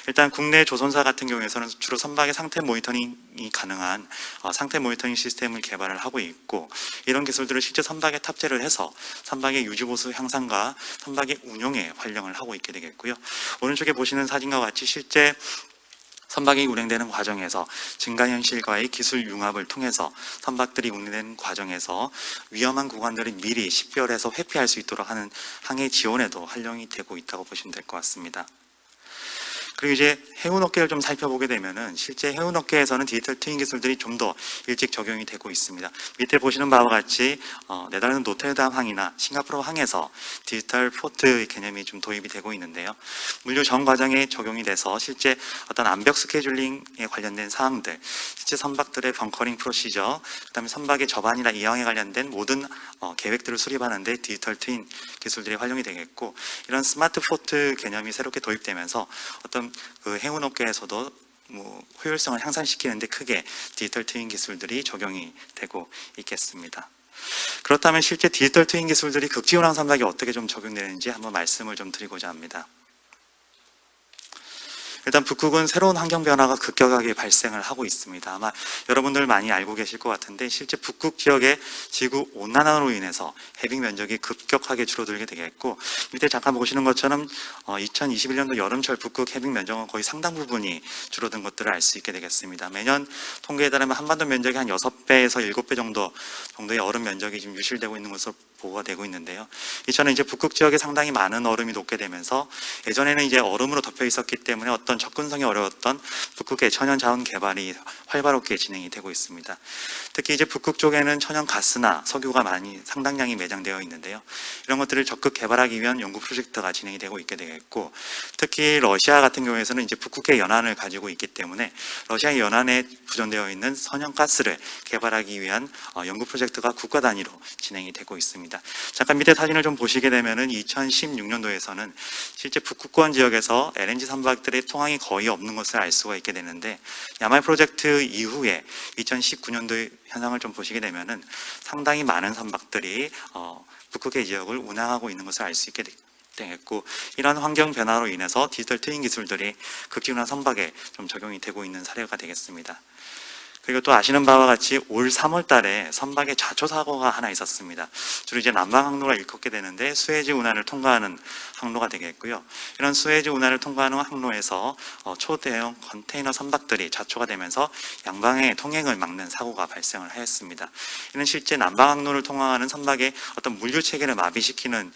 Speaker 4: 일단 국내 조선사 같은 경우에는 주로 선박의 상태 모니터링이 가능한 상태 모니터링 시스템을 개발을 하고 있고, 이런 기술들을 실제 선박에 탑재를 해서 선박의 유지보수 향상과 선박의 운용에 활용을 하고 있게 되겠고요. 오른쪽에 보시는 사진과 같이 실제 선박이 운행되는 과정에서 증가현실과의 기술 융합을 통해서 선박들이 운행되는 과정에서 위험한 구간들을 미리 식별해서 회피할 수 있도록 하는 항해 지원에도 활용이 되고 있다고 보시면 될 것 같습니다. 그리고 이제 해운업계를 좀 살펴보게 되면은 실제 해운업계에서는 디지털 트윈 기술들이 좀 더 일찍 적용이 되고 있습니다. 밑에 보시는 바와 같이 네덜란드 노테르담 항이나 싱가포르 항에서 디지털 포트 개념이 좀 도입이 되고 있는데요. 물류 전 과정에 적용이 돼서 실제 어떤 암벽 스케줄링에 관련된 사항들, 실제 선박들의 벙커링 프로시저, 그다음에 선박의 접안이나 이항에 관련된 모든 계획들을 수립하는데 디지털 트윈 기술들이 활용이 되겠고, 이런 스마트 포트 개념이 새롭게 도입되면서 어떤 그 해운업계에서도 효율성을 향상시키는데 크게 디지털 트윈 기술들이 적용이 되고 있겠습니다. 그렇다면 실제 디지털 트윈 기술들이 극지운항 선박에 어떻게 좀 적용되는지 한번 말씀을 좀 드리고자 합니다. 일단 북극은 새로운 환경 변화가 급격하게 발생을 하고 있습니다. 아마 여러분들 많이 알고 계실 것 같은데 실제 북극 지역의 지구 온난화로 인해서 해빙 면적이 급격하게 줄어들게 되겠고, 밑에 잠깐 보시는 것처럼 2021년도 여름철 북극 해빙 면적은 거의 상당 부분이 줄어든 것들을 알 수 있게 되겠습니다. 매년 통계에 따르면 한반도 면적이 한 6배에서 7배 정도의 얼음 면적이 지금 유실되고 있는 것으로 보고가 되고 있는데요. 이처럼 이제 북극 지역에 상당히 많은 얼음이 녹게 되면서 예전에는 이제 얼음으로 덮여 있었기 때문에 어떤 접근성이 어려웠던 북극의 천연 자원 개발이 활발하게 진행이 되고 있습니다. 특히 이제 북극 쪽에는 천연 가스나 석유가 많이 상당량이 매장되어 있는데요. 이런 것들을 적극 개발하기 위한 연구 프로젝트가 진행이 되고 있게 되겠고, 특히 러시아 같은 경우에는 이제 북극의 연안을 가지고 있기 때문에 러시아의 연안에 부존되어 있는 선연가스를 개발하기 위한 연구 프로젝트가 국가 단위로 진행이 되고 있습니다. 잠깐 밑에 사진을 좀 보시게 되면은 2016년도에서는 실제 북극권 지역에서 LNG 선박들의 통항이 거의 없는 것을 알 수가 있게 되는데, 야마이 프로젝트 이후에 2019년도의 현상을 좀 보시게 되면은 상당히 많은 선박들이 북극의 지역을 운항하고 있는 것을 알 수 있게 되겠고, 이러한 환경 변화로 인해서 디지털 트윈 기술들이 극지운항 선박에 좀 적용이 되고 있는 사례가 되겠습니다. 그리고 또 아시는 바와 같이 올 3월 달에 선박의 좌초 사고가 하나 있었습니다. 주로 이제 남방 항로가 일컫게 되는데 수에즈 운하를 통과하는 항로가 되겠고요. 이런 수에즈 운하를 통과하는 항로에서 초대형 컨테이너 선박들이 좌초가 되면서 양방의 통행을 막는 사고가 발생을 하였습니다. 이는 실제 남방 항로를 통과하는 선박의 어떤 물류 체계를 마비시키는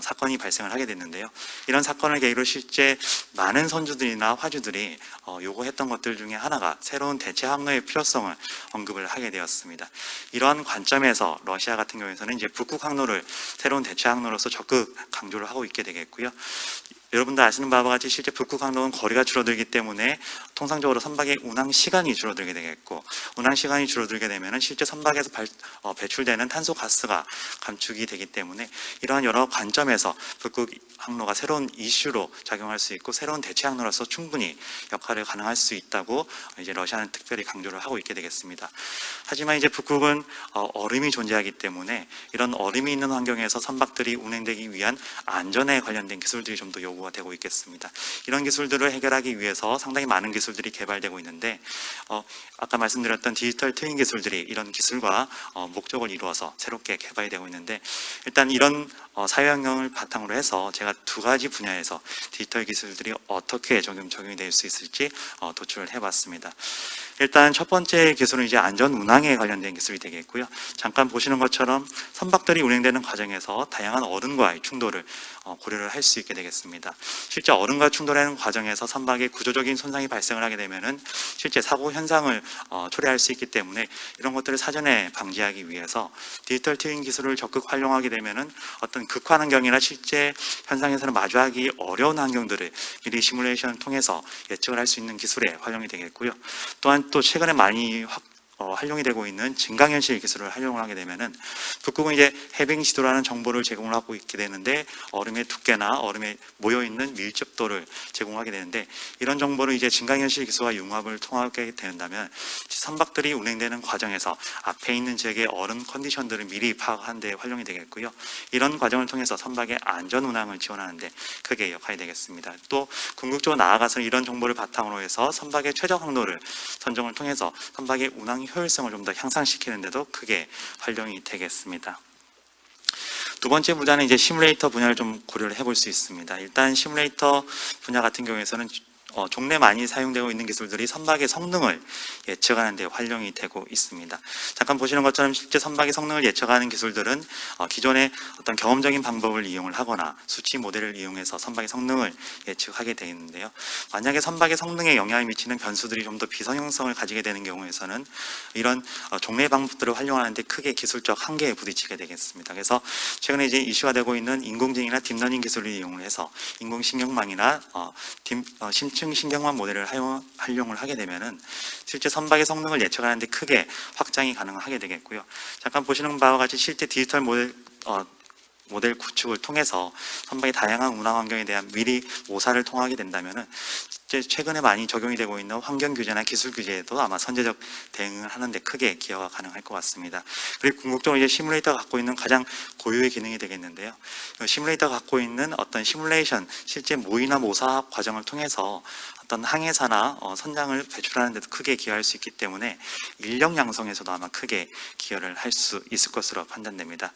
Speaker 4: 사건이 발생을 하게 됐는데요. 이런 사건을 계기로 실제 많은 선주들이나 화주들이 요구했던 것들 중에 하나가 새로운 대체 항로의 필요성 효율성을 언급을 하게 되었습니다. 이러한 관점에서 러시아 같은 경우에는 이제 북극 항로를 새로운 대체 항로로서 적극 강조를 하고 있게 되겠고요. 여러분들 아시는 바와 같이 실제 북극 항로는 거리가 줄어들기 때문에 통상적으로 선박의 운항 시간이 줄어들게 되겠고, 운항 시간이 줄어들게 되면 실제 선박에서 배출되는 탄소 가스가 감축이 되기 때문에 이러한 여러 관점에서 북극 항로가 새로운 이슈로 작용할 수 있고 새로운 대체 항로로서 충분히 역할을 가능할 수 있다고 이제 러시아는 특별히 강조를 하고 있게 되겠습니다. 하지만 이제 북극은 얼음이 존재하기 때문에 이런 얼음이 있는 환경에서 선박들이 운행되기 위한 안전에 관련된 기술들이 좀 더 요구가 되고 있겠습니다. 이런 기술들을 해결하기 위해서 상당히 많은 기술들이 개발되고 있는데 아까 말씀드렸던 디지털 트윈 기술들이 이런 기술과 목적을 이루어서 새롭게 개발이 되고 있는데, 일단 이런 사회환경을 바탕으로 해서 제가 두 가지 분야에서 디지털 기술들이 어떻게 적용이 될 수 있을지 도출을 해봤습니다. 일단 첫 번째 기술은 이제 안전 운항에 관련된 기술이 되겠고요. 잠깐 보시는 것처럼 선박들이 운행되는 과정에서 다양한 얼음과의 충돌을 고려를 할 수 있게 되겠습니다. 실제 얼음과 충돌하는 과정에서 선박에 구조적인 손상이 발생을 하게 되면은 실제 사고 현상을 초래할 수 있기 때문에 이런 것들을 사전에 방지하기 위해서 디지털 트윈 기술을 적극 활용하게 되면은 어떤 극한 환경이나 실제 현상에서는 마주하기 어려운 환경들을 미리 시뮬레이션을 통해서 예측을 할 수 있는 기술에 활용이 되겠고요. 또한 또 최근에 많이 활용이 되고 있는 증강현실 기술을 활용을 하게 되면은 북극은 이제 해빙 지도라는 정보를 제공을 하고 있게 되는데 얼음의 두께나 얼음에 모여 있는 밀집도를 제공하게 되는데, 이런 정보를 이제 증강현실 기술과 융합을 통하게 된다면 선박들이 운행되는 과정에서 앞에 있는 지역의 얼음 컨디션들을 미리 파악하는 데 활용이 되겠고요. 이런 과정을 통해서 선박의 안전 운항을 지원하는 데 크게 역할이 되겠습니다. 또 궁극적으로 나아가서 이런 정보를 바탕으로 해서 선박의 최적 항로를 선정을 통해서 선박의 운항 효율성을 좀 더 향상시키는 데도 크게 활용이 되겠습니다. 두 번째 분야는 이제 시뮬레이터 분야를 좀 고려를 해볼 수 있습니다. 일단 시뮬레이터 분야 같은 경우에서는 종래 많이 사용되고 있는 기술들이 선박의 성능을 예측하는 데 활용이 되고 있습니다. 잠깐 보시는 것처럼 실제 선박의 성능을 예측하는 기술들은 기존의 어떤 경험적인 방법을 이용을 하거나 수치 모델을 이용해서 선박의 성능을 예측하게 되는데요. 만약에 선박의 성능에 영향을 미치는 변수들이 좀 더 비성형성을 가지게 되는 경우에서는 이런 종래 방법들을 활용하는데 크게 기술적 한계에 부딪히게 되겠습니다. 그래서 최근에 이제 이슈가 되고 있는 인공지능이나 딥러닝 기술을 이용을 해서 인공신경망이나 심층 신경망 모델을 활용을 하게 되면은 실제 선박의 성능을 예측하는데 크게 확장이 가능하게 되겠고요. 잠깐 보시는 바와 같이 실제 디지털 모델 구축을 통해서 선박의 다양한 운항 환경에 대한 미리 모사를 통하게 된다면은 최근에 많이 적용이 되고 있는 환경 규제나 기술 규제에도 아마 선제적 대응을 하는데 크게 기여가 가능할 것 같습니다. 그리고 궁극적으로 이제 시뮬레이터가 갖고 있는 가장 고유의 기능이 되겠는데요. 시뮬레이터가 갖고 있는 어떤 시뮬레이션, 실제 모의나 모사 과정을 통해서 어떤 항해사나 선장을 배출하는 데도 크게 기여할 수 있기 때문에 인력 양성에서도 아마 크게 기여를 할 수 있을 것으로 판단됩니다.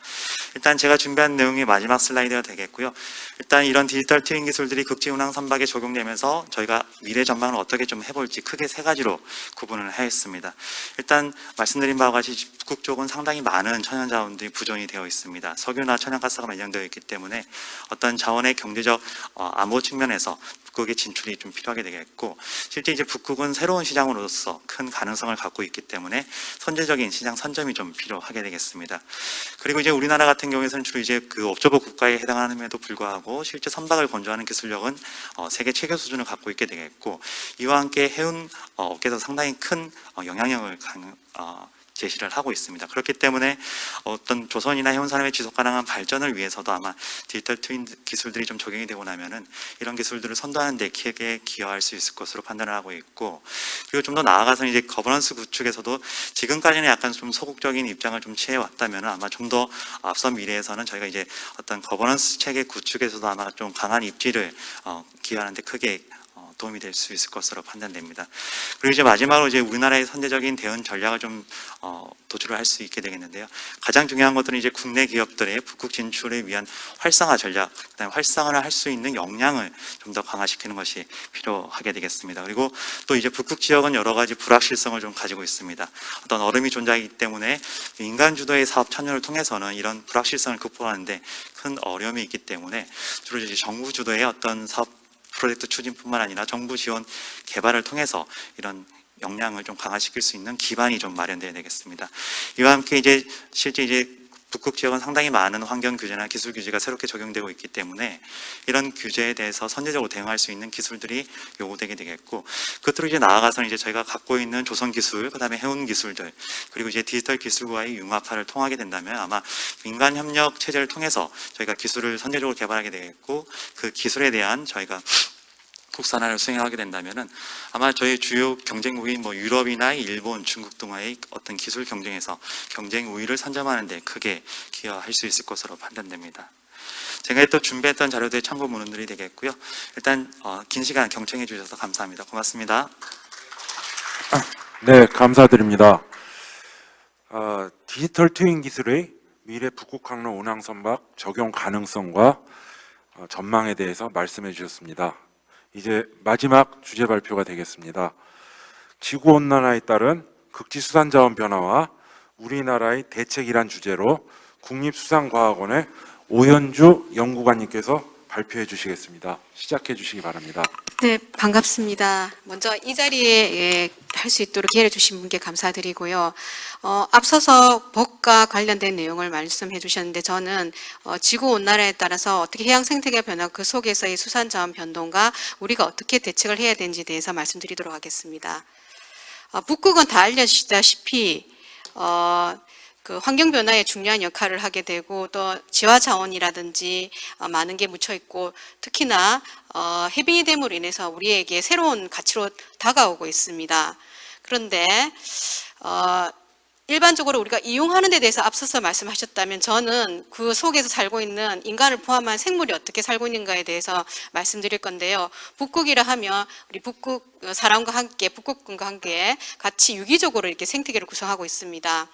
Speaker 4: 일단 제가 준비한 내용이 마지막 슬라이드가 되겠고요. 일단 이런 디지털 트윈 기술들이 극지 운항 선박에 적용되면서 저희가 미래 전망을 어떻게 좀 해볼지 크게 세 가지로 구분을 하였습니다. 일단 말씀드린 바와 같이 북극 쪽은 상당히 많은 천연 자원들이 부존이 되어 있습니다. 석유나 천연가스가 매장되어 있기 때문에 어떤 자원의 경제적 안보 측면에서 북극의 진출이 좀 필요하게 되겠고, 실제 이제 북극은 새로운 시장으로서 큰 가능성을 갖고 있기 때문에 선제적인 시장 선점이 좀 필요하게 되겠습니다. 그리고 이제 우리나라 같은 경우에는 주로 이제 그 옵저버 국가에 해당함에도 불구하고 실제 선박을 건조하는 기술력은 세계 최고 수준을 갖고 있게 되겠고, 이와 함께 해운 업계에서 상당히 큰 영향력을 제시를 하고 있습니다. 그렇기 때문에 어떤 조선이나 해운 산업의 지속 가능한 발전을 위해서도 아마 디지털 트윈 기술들이 좀 적용이 되고 나면은 이런 기술들을 선도하는 데 크게 기여할 수 있을 것으로 판단을 하고 있고, 그리고 좀 더 나아가서 이제 거버넌스 구축에서도 지금까지는 약간 좀 소극적인 입장을 좀 취해 왔다면은 아마 좀 더 앞선 미래에서는 저희가 이제 어떤 거버넌스 체계 구축에서도 아마 좀 강한 입지를 기여하는 데 크게 도움이 될 수 있을 것으로 판단됩니다. 그리고 이제 마지막으로 이제 우리나라의 선제적인 대응 전략을 좀 도출을 할 수 있게 되겠는데요. 가장 중요한 것들은 이제 국내 기업들의 북극 진출을 위한 활성화 전략, 그다음에 활성화를 할 수 있는 역량을 좀 더 강화시키는 것이 필요하게 되겠습니다. 그리고 또 이제 북극 지역은 여러 가지 불확실성을 좀 가지고 있습니다. 어떤 얼음이 존재하기 때문에 민간 주도의 사업 참여를 통해서는 이런 불확실성을 극복하는데 큰 어려움이 있기 때문에 주로 이제 정부 주도의 어떤 사업 프로젝트 추진뿐만 아니라 정부 지원 개발을 통해서 이런 역량을 좀 강화시킬 수 있는 기반이 좀 마련돼야 되겠습니다. 이와 함께 이제 실제 이제 북극 지역은 상당히 많은 환경 규제나 기술 규제가 새롭게 적용되고 있기 때문에 이런 규제에 대해서 선제적으로 대응할 수 있는 기술들이 요구되게 되겠고, 끝으로 이제 나아가서는 이제 저희가 갖고 있는 조선 기술, 그다음에 해운 기술들, 그리고 이제 디지털 기술과의 융합화를 통하게 된다면 아마 민간 협력 체제를 통해서 저희가 기술을 선제적으로 개발하게 되겠고, 그 기술에 대한 저희가 국산화를 수행하게 된다면은 아마 저희 주요 경쟁국인 뭐 유럽이나 일본, 중국 등과의 어떤 기술 경쟁에서 경쟁 우위를 선점하는 데 크게 기여할 수 있을 것으로 판단됩니다. 제가 또 준비했던 자료들의 참고 문헌들이 되겠고요. 일단 긴 시간 경청해 주셔서 감사합니다. 고맙습니다.
Speaker 1: 네, 감사드립니다. 디지털 트윈 기술의 미래 북극 항로 운항 선박 적용 가능성과 전망에 대해서 말씀해 주셨습니다. 이제 마지막 주제 발표가 되겠습니다. 지구온난화에 따른 극지수산자원 변화와 우리나라의 대책이란 주제로 국립수산과학원의 오현주 연구관님께서 발표해 주시겠습니다. 시작해 주시기 바랍니다.
Speaker 5: 네, 반갑습니다. 먼저 이 자리에 할 수 있도록 기회를 주신 분께 감사드리고요. 앞서서 법과 관련된 내용을 말씀해 주셨는데 저는 지구온난화에 따라서 어떻게 해양 생태계가 변하고 그 속에서의 수산자원 변동과 우리가 어떻게 대책을 해야 되는지에 대해서 말씀드리도록 하겠습니다. 북극은 다 알려지다시피 그 환경 변화에 중요한 역할을 하게 되고 또 지화 자원이라든지 많은 게 묻혀 있고 특히나 해빙이 됨으로 인해서 우리에게 새로운 가치로 다가오고 있습니다. 그런데 일반적으로 우리가 이용하는 데 대해서 앞서서 말씀하셨다면 저는 그 속에서 살고 있는 인간을 포함한 생물이 어떻게 살고 있는가에 대해서 말씀드릴 건데요. 북극이라 하면 우리 북극 사람과 함께 북극군과 함께 같이 유기적으로 이렇게 생태계를 구성하고 있습니다.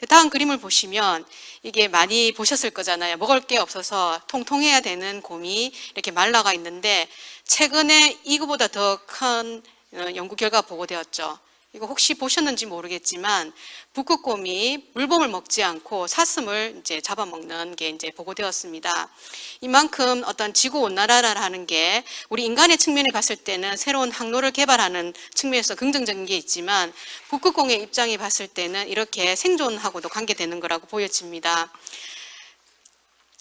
Speaker 5: 다음 그림을 보시면 이게 많이 보셨을 거잖아요. 먹을 게 없어서 통통해야 되는 곰이 이렇게 말라가 있는데 최근에 이거보다 더 큰 연구 결과가 보고되었죠. 이거 혹시 보셨는지 모르겠지만 북극곰이 물범을 먹지 않고 사슴을 이제 잡아먹는 게 이제 보고되었습니다. 이만큼 어떤 지구 온난화라는 게 우리 인간의 측면에 봤을 때는 새로운 항로를 개발하는 측면에서 긍정적인 게 있지만 북극곰의 입장에 봤을 때는 이렇게 생존하고도 관계되는 거라고 보여집니다.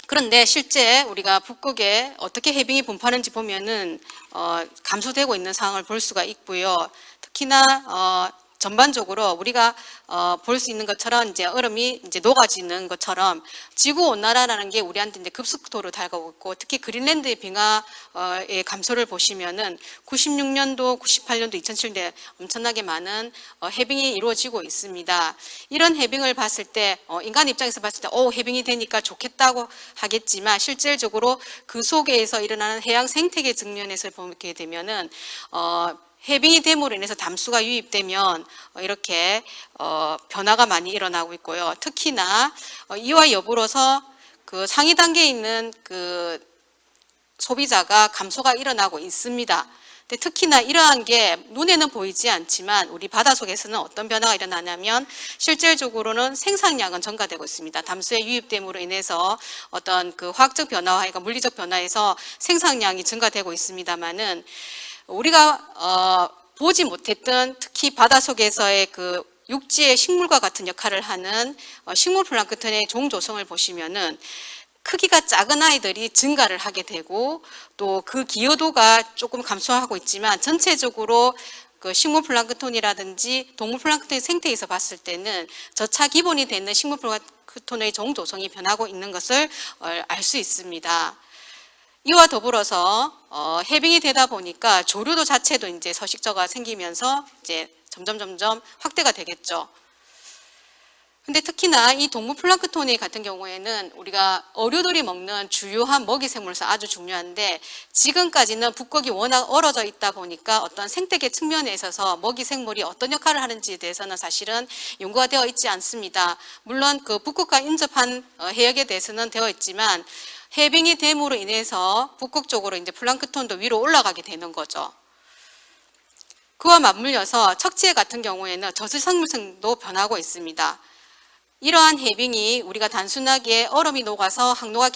Speaker 5: 그런데 실제 우리가 북극에 어떻게 해빙이 분포하는지 보면은 감소되고 있는 상황을 볼 수가 있고요. 특히나 전반적으로 우리가 볼 수 있는 것처럼 이제 얼음이 이제 녹아지는 것처럼 지구 온난화라는 게 우리한테 이제 급속도로 다가오고 있고 특히 그린랜드의 빙하의 감소를 보시면은 96년도, 98년도, 2007년에 엄청나게 많은 해빙이 이루어지고 있습니다. 이런 해빙을 봤을 때 인간 입장에서 봤을 때 해빙이 되니까 좋겠다고 하겠지만 실질적으로 그 속에서 일어나는 해양 생태계 측면에서 보게 되면은 해빙이 됨으로 인해서 담수가 유입되면 이렇게 변화가 많이 일어나고 있고요. 특히나 이와 여부로서 그 상위 단계에 있는 그 소비자가 감소가 일어나고 있습니다. 근데 특히나 이러한 게 눈에는 보이지 않지만 우리 바다 속에서는 어떤 변화가 일어나냐면 실질적으로는 생산량은 증가되고 있습니다. 담수의 유입됨으로 인해서 어떤 그 화학적 변화와 그러니까 물리적 변화에서 생산량이 증가되고 있습니다만은 우리가 보지 못했던 특히 바닷속에서의 그 육지의 식물과 같은 역할을 하는 식물 플랑크톤의 종 조성을 보시면은 크기가 작은 아이들이 증가를 하게 되고 또 그 기여도가 조금 감소하고 있지만 전체적으로 그 식물 플랑크톤이라든지 동물 플랑크톤의 생태에서 봤을 때는 저차 기본이 되는 식물 플랑크톤의 종 조성이 변하고 있는 것을 알 수 있습니다. 이와 더불어서 해빙이 되다 보니까 조류도 자체도 이제 서식처가 생기면서 이제 점점 확대가 되겠죠. 근데 특히나 이 동물 플랑크톤이 같은 경우에는 우리가 어류들이 먹는 주요한 먹이 생물로서 아주 중요한데 지금까지는 북극이 워낙 얼어져 있다 보니까 어떤 생태계 측면에 있어서 먹이 생물이 어떤 역할을 하는지에 대해서는 사실은 연구가 되어 있지 않습니다. 물론 그 북극과 인접한 해역에 대해서는 되어 있지만 해빙이 됨으로 인해서 북극 쪽으로 이제 플랑크톤도 위로 올라가게 되는 거죠. 그와 맞물려서 척지해 같은 경우에는 저수생물층도 변하고 있습니다. 이러한 해빙이 우리가 단순하게 얼음이 녹아서 항로가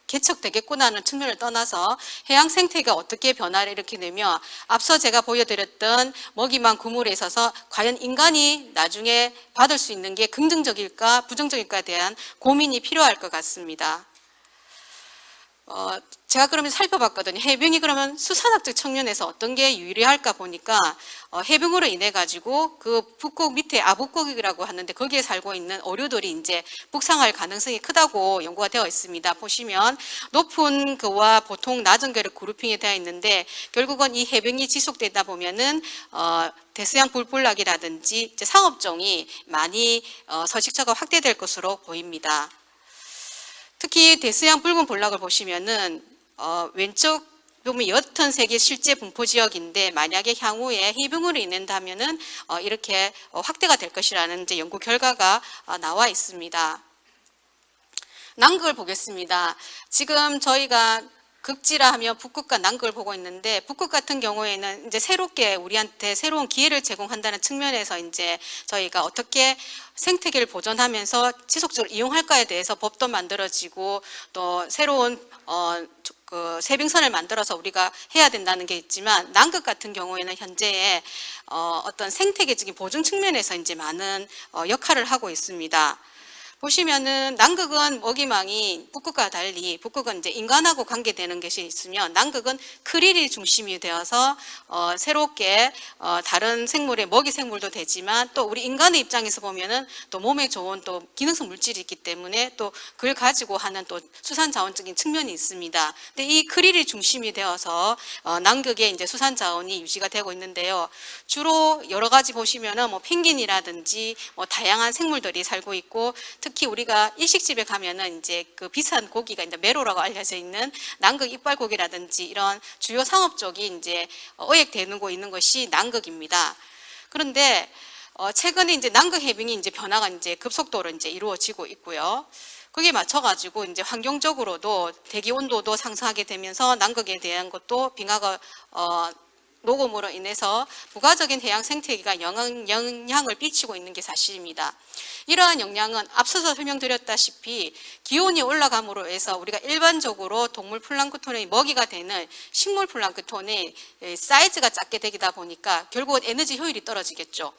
Speaker 5: 개척되겠구나는 측면을 떠나서 해양 생태계가 어떻게 변화를 일으키냐면 앞서 제가 보여드렸던 먹이만 구물에 있어서 과연 인간이 나중에 받을 수 있는 게 긍정적일까 부정적일까에 대한 고민이 필요할 것 같습니다. 제가 그러면 살펴봤거든요. 해빙이 그러면 수산학적 측면에서 어떤 게 유리할까 보니까 해빙으로 인해 가지고 그 북극 밑에 아북극이라고 하는데 거기에 살고 있는 어류들이 이제 북상할 가능성이 크다고 연구가 되어 있습니다. 보시면 높은 거와 보통 낮은 거를 그룹핑이 되어 있는데 결국은 이 해빙이 지속되다 보면은 대서양 불불락이라든지 이제 상업종이 많이 서식처가 확대될 것으로 보입니다. 특히 대서양 붉은 볼락을 보시면은 왼쪽 보면 옅은 색이 실제 분포 지역인데 만약에 향후에 해빙으로 인한다면은 이렇게 확대가 될 것이라는 이제 연구 결과가 나와 있습니다. 남극을 보겠습니다. 지금 저희가 극지라 하면 북극과 남극을 보고 있는데 북극 같은 경우에는 이제 새롭게 우리한테 새로운 기회를 제공한다는 측면에서 이제 저희가 어떻게 생태계를 보존하면서 지속적으로 이용할까에 대해서 법도 만들어지고 또 새로운 그 세빙선을 만들어서 우리가 해야 된다는 게 있지만 남극 같은 경우에는 현재의 어떤 생태계적인 보존 측면에서 이제 많은 역할을 하고 있습니다. 보시면은 남극은 먹이망이 북극과 달리 북극은 이제 인간하고 관계되는 것이 있으면 남극은 크릴이 중심이 되어서 새롭게 다른 생물의 먹이 생물도 되지만 또 우리 인간의 입장에서 보면은 또 몸에 좋은 또 기능성 물질이 있기 때문에 또 그걸 가지고 하는 또 수산 자원적인 측면이 있습니다. 근데 이 크릴이 중심이 되어서 남극에 이제 수산 자원이 유지가 되고 있는데요. 주로 여러 가지 보시면은 뭐 펭귄이라든지 뭐 다양한 생물들이 살고 있고 특히 우리가 일식집에 가면은 이제 그 비싼 고기가 이제 메로라고 알려져 있는 남극 이빨고기라든지 이런 주요 상업 쪽이 이제 어획되고 있는 것이 남극입니다. 그런데 최근에 이제 남극 해빙이 이제 변화가 이제 급속도로 이제 이루어지고 있고요. 거기에 맞춰가지고 이제 환경적으로도 대기 온도도 상승하게 되면서 남극에 대한 것도 빙하가 녹음으로 인해서 부가적인 해양 생태계가 영향을 끼치고 있는 게 사실입니다. 이러한 영향은 앞서서 설명드렸다시피 기온이 올라감으로 해서 우리가 일반적으로 동물 플랑크톤의 먹이가 되는 식물 플랑크톤의 사이즈가 작게 되다 보니까 결국은 에너지 효율이 떨어지겠죠.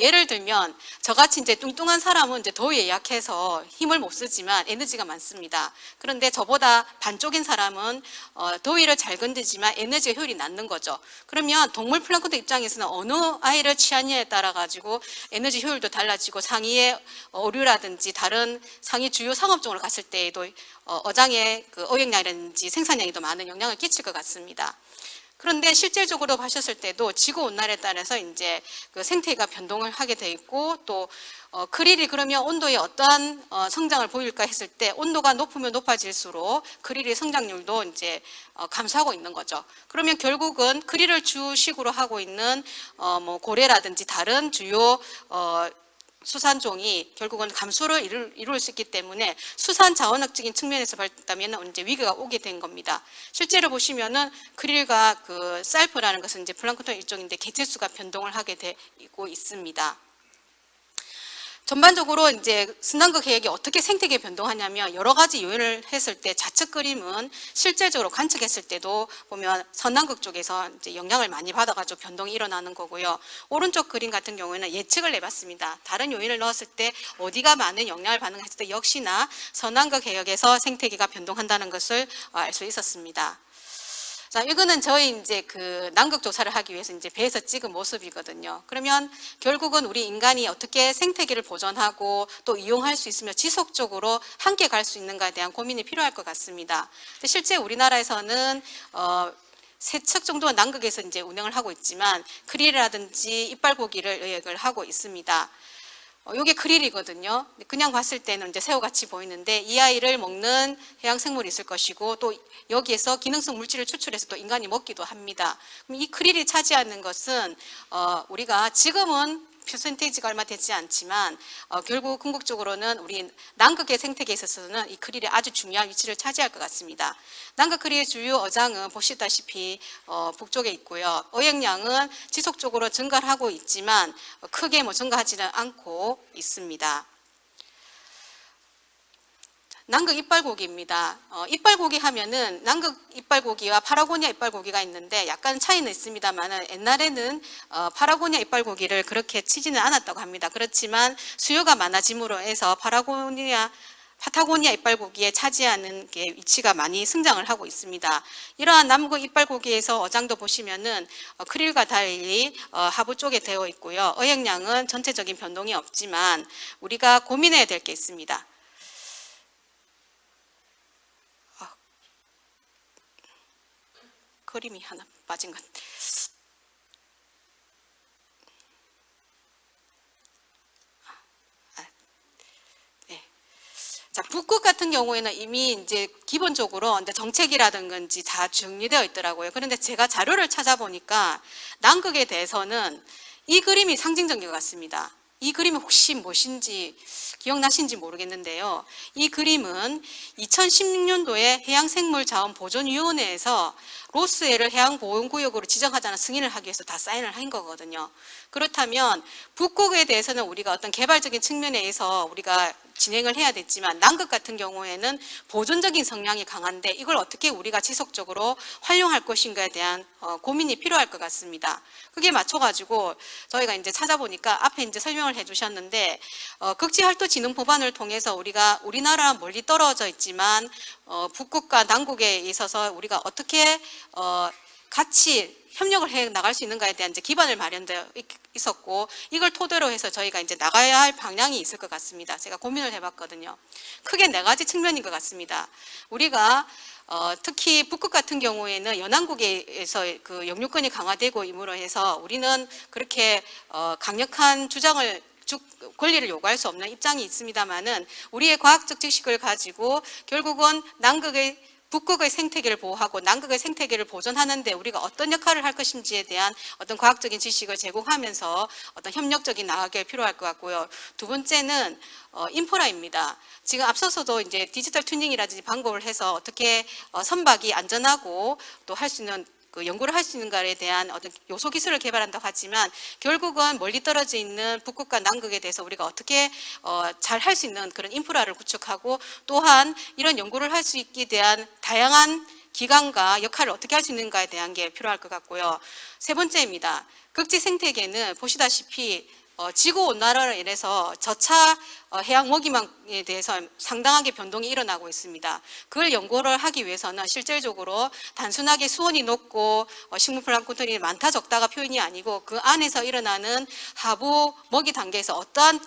Speaker 5: 예를 들면 저같이 이제 뚱뚱한 사람은 이제 더위에 약해서 힘을 못 쓰지만 에너지가 많습니다. 그런데 저보다 반쪽인 사람은 더위를 잘 견디지만 에너지 효율이 낮는 거죠. 그러면 동물 플랑크톤 입장에서는 어느 아이를 취하느냐에 따라 가지고 에너지 효율도 달라지고 상위의 어류라든지 다른 상위 주요 상업종으로 갔을 때에도 어장의 그 어획량이라든지 생산량이 더 많은 영향을 끼칠 것 같습니다. 그런데 실질적으로 보셨을 때도 지구 온난화에 따라서 이제 그 생태계가 변동을 하게 돼 있고 또 크릴이 그러면 온도에 어떠한 성장을 보일까 했을 때 온도가 높으면 높아질수록 크릴의 성장률도 이제 감소하고 있는 거죠. 그러면 결국은 크릴을 주식으로 하고 있는 뭐 고래라든지 다른 주요 수산종이 결국은 감소를 이룰 수 있기 때문에 수산 자원학적인 측면에서 봤다면 이제 위기가 오게 된 겁니다. 실제로 보시면은 크릴과 그 살프라는 것은 이제 플랑크톤 일종인데 개체수가 변동을 하게 되고 있습니다. 전반적으로 이제 순남극 해역이 어떻게 생태계 변동하냐면 여러 가지 요인을 했을 때 좌측 그림은 실제적으로 관측했을 때도 보면 서남극 쪽에서 이제 영향을 많이 받아가지고 변동이 일어나는 거고요. 오른쪽 그림 같은 경우에는 예측을 해봤습니다. 다른 요인을 넣었을 때 어디가 많은 영향을 받는가 했을 때 역시나 서남극 해역에서 생태계가 변동한다는 것을 알 수 있었습니다. 자, 이거는 저희 이제 그 남극 조사를 하기 위해서 이제 배에서 찍은 모습이거든요. 그러면 결국은 우리 인간이 어떻게 생태계를 보존하고 또 이용할 수 있으며 지속적으로 함께 갈 수 있는가에 대한 고민이 필요할 것 같습니다. 근데 실제 우리나라에서는 세 척 정도는 남극에서 이제 운영을 하고 있지만 크릴이라든지 이빨고기를 어획을 하고 있습니다. 이게 크릴이거든요. 그냥 봤을 때는 이제 새우같이 보이는데 이 아이를 먹는 해양 생물이 있을 것이고 또 여기에서 기능성 물질을 추출해서 또 인간이 먹기도 합니다. 그럼 이 크릴이 차지하는 것은 우리가 지금은 퍼센테이지가 얼마 되지 않지만 결국 궁극적으로는 우리 남극의 생태계에 있어서는 이 크릴이 아주 중요한 위치를 차지할 것 같습니다. 남극 크릴의 주요 어장은 보시다시피 북쪽에 있고요. 어획량은 지속적으로 증가를 하고 있지만 크게 뭐 증가하지는 않고 있습니다. 남극 이빨고기입니다. 이빨고기 하면은 남극 이빨고기와 파라고니아 이빨고기가 있는데 약간 차이는 있습니다만은 옛날에는 파라고니아 이빨고기를 그렇게 치지는 않았다고 합니다. 그렇지만 수요가 많아짐으로 해서 파타고니아 이빨고기에 차지하는 게 위치가 많이 성장을 하고 있습니다. 이러한 남극 이빨고기에서 어장도 보시면은 크릴과 달리 하부 쪽에 되어 있고요. 어획량은 전체적인 변동이 없지만 우리가 고민해야 될 게 있습니다. 그림이 하나 빠진 것 같아요. 자, 북극 같은 경우에는 이미 이제 기본적으로 이제 정책이라든지 다 정리되어 있더라고요. 그런데 제가 자료를 찾아보니까 남극에 대해서는 이 그림이 상징적인 것 같습니다. 이 그림이 혹시 무엇인지 기억나신지 모르겠는데요. 이 그림은 2016년도에 해양생물자원보존위원회에서 로스해를 해양보호구역으로 지정하자는 승인을 하기 위해서 다 사인을 한 거거든요. 그렇다면 북극에 대해서는 우리가 어떤 개발적인 측면에서 우리가 진행을 해야 됐지만 남극 같은 경우에는 보존적인 성향이 강한데 이걸 어떻게 우리가 지속적으로 활용할 것인가에 대한 고민이 필요할 것 같습니다. 그게 맞춰가지고 저희가 이제 찾아보니까 앞에 이제 설명을 해주셨는데 극지활도진흥 법안을 통해서 우리나라 멀리 떨어져 있지만 북극과 남극에 있어서 우리가 어떻게 같이 협력을 해 나갈 수 있는가에 대한 이제 기반을 마련되어 있었고 이걸 토대로 해서 저희가 이제 나가야 할 방향이 있을 것 같습니다. 제가 고민을 해봤거든요. 크게 4가지 측면인 것 같습니다. 우리가 특히 북극 같은 경우에는 연안국에서 그 영유권이 강화되고 임으로 해서 우리는 그렇게 강력한 권리를 요구할 수 없는 입장이 있습니다만은 우리의 과학적 지식을 가지고 결국은 북극의 생태계를 보호하고 남극의 생태계를 보존하는 데 우리가 어떤 역할을 할 것인지에 대한 어떤 과학적인 지식을 제공하면서 어떤 협력적인 나가기가 필요할 것 같고요. 두 번째는 인프라입니다. 지금 앞서서도 이제 디지털 튜닝이라든지 방법을 해서 어떻게 선박이 안전하고 또 할 수 있는 연구를 할 수 있는가에 대한 어떤 요소 기술을 개발한다고 하지만 결국은 멀리 떨어져 있는 북극과 남극에 대해서 우리가 어떻게 잘 할 수 있는 그런 인프라를 구축하고 또한 이런 연구를 할 수 있게 대한 다양한 기관과 역할을 어떻게 할 수 있는가에 대한 게 필요할 것 같고요. 세 번째입니다. 극지 생태계는 보시다시피 지구온난화로 인해서 저차 해양 먹이망에 대해서 상당하게 변동이 일어나고 있습니다. 그걸 연구를 하기 위해서는 실질적으로 단순하게 수온이 높고 식물플랑크톤이 많다 적다가 표현이 아니고 그 안에서 일어나는 하부 먹이 단계에서 어떠한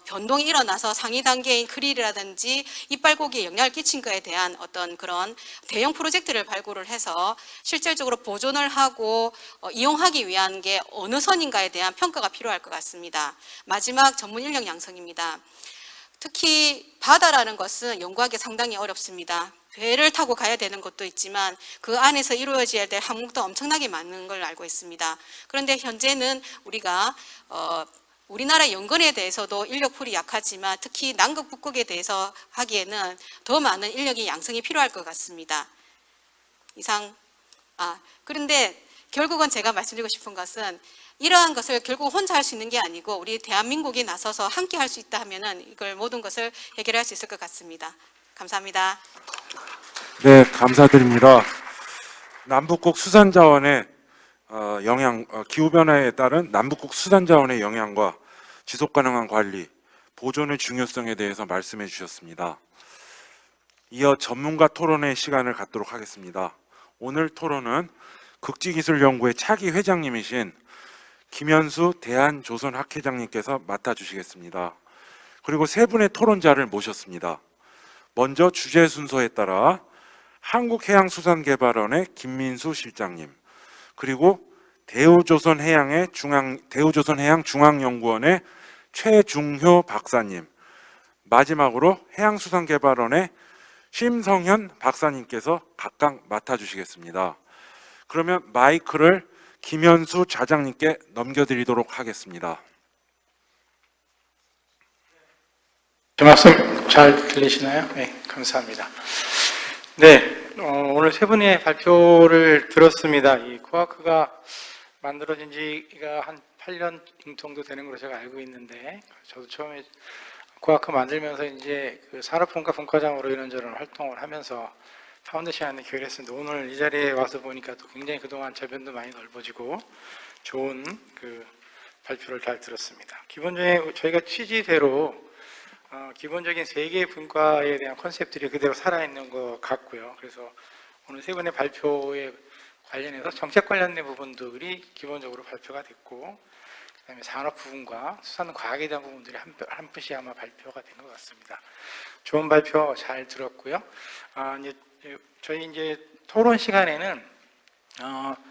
Speaker 5: 변동이 일어나서 상위 단계인 크릴이라든지 이빨고기에 영향을 끼친 것에 대한 어떤 그런 대형 프로젝트를 발굴을 해서 실질적으로 보존을 하고 이용하기 위한 게 어느 선인가에 대한 평가가 필요할 것 같습니다. 마지막 전문 인력 양성입니다. 특히 바다라는 것은 연구하기 상당히 어렵습니다. 배를 타고 가야 되는 것도 있지만 그 안에서 이루어져야 될 항목도 엄청나게 많은 걸 알고 있습니다. 그런데 현재는 우리나라 연근에 대해서도 인력풀이 약하지만 특히 남극 북극에 대해서 하기에는 더 많은 인력이 양성이 필요할 것 같습니다. 그런데 결국은 제가 말씀드리고 싶은 것은 이러한 것을 결국 혼자 할 수 있는 게 아니고 우리 대한민국이 나서서 함께 할 수 있다 하면은 이걸 모든 것을 해결할 수 있을 것 같습니다. 감사합니다.
Speaker 1: 네, 감사드립니다. 남북국 수산자원의 기후변화에 따른 남북국 수산자원의 영향과 지속가능한 관리, 보존의 중요성에 대해서 말씀해 주셨습니다. 이어 전문가 토론의 시간을 갖도록 하겠습니다. 오늘 토론은 극지기술연구회 차기 회장님이신 김현수 대한조선학회장님께서 맡아주시겠습니다. 그리고 세 분의 토론자를 모셨습니다. 먼저 주제 순서에 따라 한국해양수산개발원의 김민수 실장님, 그리고 대우조선해양중앙연구원의 최중효 박사님, 마지막으로 해양수산개발원의 심성현 박사님께서 각각 맡아주시겠습니다. 그러면 마이크를 김현수 차장님께 넘겨드리도록 하겠습니다.
Speaker 6: 제 말씀 잘 들리시나요? 네, 감사합니다. 네, 오늘 세 분의 발표를 들었습니다. 이 코아크가 만들어진 지가 한 8년 정도 되는 걸로 제가 알고 있는데 저도 처음에 코아크 만들면서 이제 그 산업분과 분과장으로 이런저런 활동을 하면서 파운데이션 안에 기여를 했습니다. 오늘 이 자리에 와서 보니까 또 굉장히 그동안 저변도 많이 넓어지고 좋은 그 발표를 잘 들었습니다. 기본적인 저희가 취지대로 기본적인 세 개의 분과에 대한 컨셉들이 그대로 살아있는 것 같고요. 그래서 오늘 세 분의 발표에 관련해서 정책 관련된 부분들이 기본적으로 발표가 됐고, 그다음에 산업 부분과 수산과학에 대한 부분들이 한 분씩 아마 발표가 된 것 같습니다. 좋은 발표 잘 들었고요. 저희 이제 토론 시간에는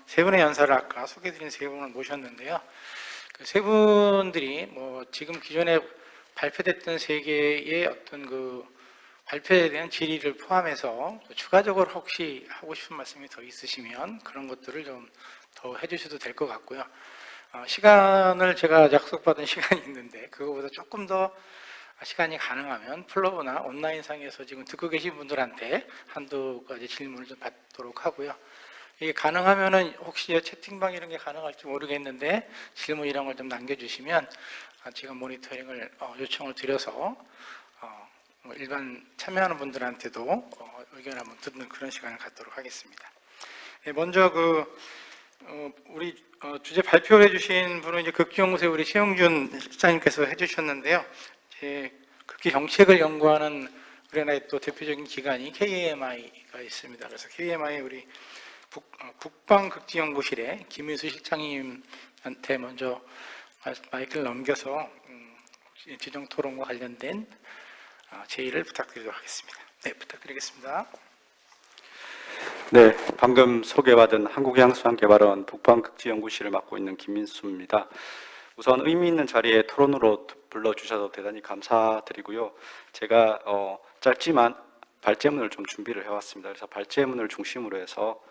Speaker 6: 세 분의 연사를 아까 소개드린 세 분을 모셨는데요. 그 세 분들이 뭐 지금 기존에 발표됐던 세 개의 어떤 그 발표에 대한 질의를 포함해서 추가적으로 혹시 하고 싶은 말씀이 더 있으시면 그런 것들을 좀 더 해주셔도 될 것 같고요. 시간을 제가 약속받은 시간이 있는데 그거보다 조금 더 시간이 가능하면 플로우나 온라인상에서 지금 듣고 계신 분들한테 한두 가지 질문을 좀 받도록 하고요. 이게 가능하면은 혹시 채팅방 이런 게 가능할지 모르겠는데 질문 이런 걸 좀 남겨주시면 지금 모니터링을 요청을 드려서 일반 참여하는 분들한테도 의견을 한번 듣는 그런 시간을 갖도록 하겠습니다. 네, 먼저 우리 주제 발표해 주신 분은 이제 극기연구소의 우리 최영준 실장님께서 해주셨는데요. 극기 정책을 연구하는 우리나라의 또 대표적인 기관이 KAMI가 있습니다. 그래서 KAMI 우리 국방극지연구실의 김인수 실장님한테 먼저 마이크를 넘겨서 지정 토론과 관련된 제의를 부탁드리도록 하겠습니다. 네, 부탁드리겠습니다.
Speaker 7: 네, 방금 소개받은 한국해양수산개발원 북방극지연구실을 맡고 있는 김민수입니다. 우선 의미 있는 자리에 토론으로 불러주셔서 대단히 감사드리고요. 제가 짧지만 발제문을 좀 준비를 해왔습니다. 그래서 발제문을 중심으로 해서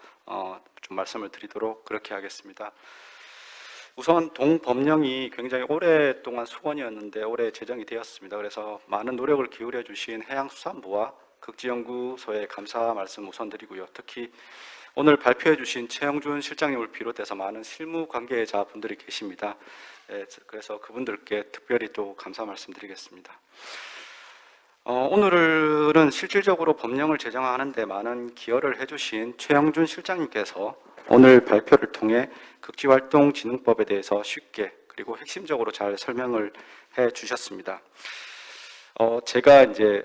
Speaker 7: 좀 말씀을 드리도록 그렇게 하겠습니다. 우선 동법령이 굉장히 오랫동안 수건이었는데 올해 제정이 되었습니다. 그래서 많은 노력을 기울여 주신 해양수산부와 극지연구소에 감사 말씀 우선 드리고요. 특히 오늘 발표해 주신 최영준 실장님을 비롯해서 많은 실무 관계자 분들이 계십니다. 그래서 그분들께 특별히 또 감사 말씀드리겠습니다. 오늘은 실질적으로 법령을 제정하는 데 많은 기여를 해주신 최영준 실장님께서 오늘 발표를 통해 극지활동진흥법에 대해서 쉽게 그리고 핵심적으로 잘 설명을 해 주셨습니다. 제가 이제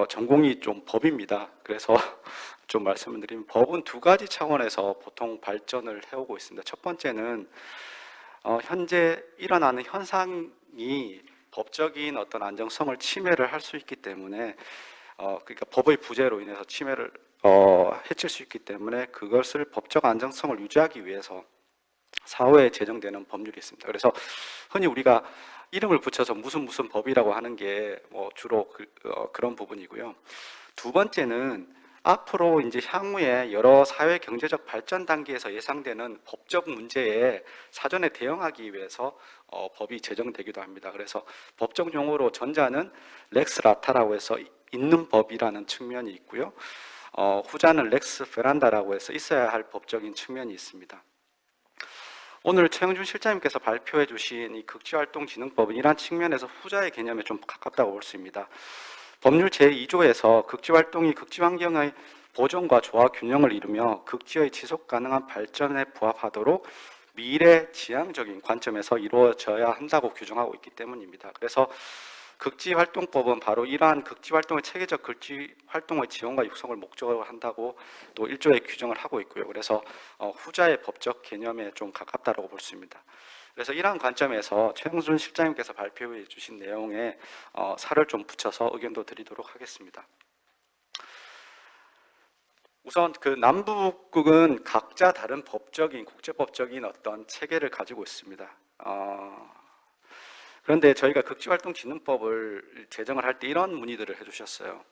Speaker 7: 전공이 좀 법입니다. 그래서 좀 말씀을 드리면 법은 두 가지 차원에서 보통 발전을 해오고 있습니다. 첫 번째는 현재 일어나는 현상이 법적인 어떤 안정성을 침해를 할 수 있기 때문에 그러니까 법의 부재로 인해서 침해를 해칠 수 있기 때문에 그것을 법적 안정성을 유지하기 위해서 사후에 제정되는 법률이 있습니다. 그래서 흔히 우리가 이름을 붙여서 무슨 법이라고 하는 게 주로 그런 부분이고요. 두 번째는 앞으로 이제 향후에 여러 사회 경제적 발전 단계에서 예상되는 법적 문제에 사전에 대응하기 위해서 법이 제정되기도 합니다. 그래서 법적 용어로 전자는 렉스 라타라고 해서 있는 법이라는 측면이 있고요. 후자는 렉스 베란다라고 해서 있어야 할 법적인 측면이 있습니다. 오늘 최영준 실장님께서 발표해 주신 이 극지활동진흥법은 이러한 측면에서 후자의 개념에 좀 가깝다고 볼 수 있습니다. 법률 제2조에서 극지활동이 극지환경의 보존과 조화 균형을 이루며 극지의 지속 가능한 발전에 부합하도록 미래지향적인 관점에서 이루어져야 한다고 규정하고 있기 때문입니다. 그래서 극지활동법은 바로 이러한 극지활동의 체계적 극지활동의 지원과 육성을 목적으로 한다고 또 1조에 규정을 하고 있고요. 그래서 후자의 법적 개념에 좀 가깝다고 볼 수 있습니다. 그래서 이러한 관점에서 최영준 실장님께서 발표해 주신 내용에 살을 좀 붙여서 의견도 드리도록 하겠습니다. 우선 그 남북국은 각자 다른 법적인 국제법적인 어떤 체계를 가지고 있습니다. 그런데 저희가 극지활동진흥법을 제정을 할 때 이런 문의들을 해주셨어요.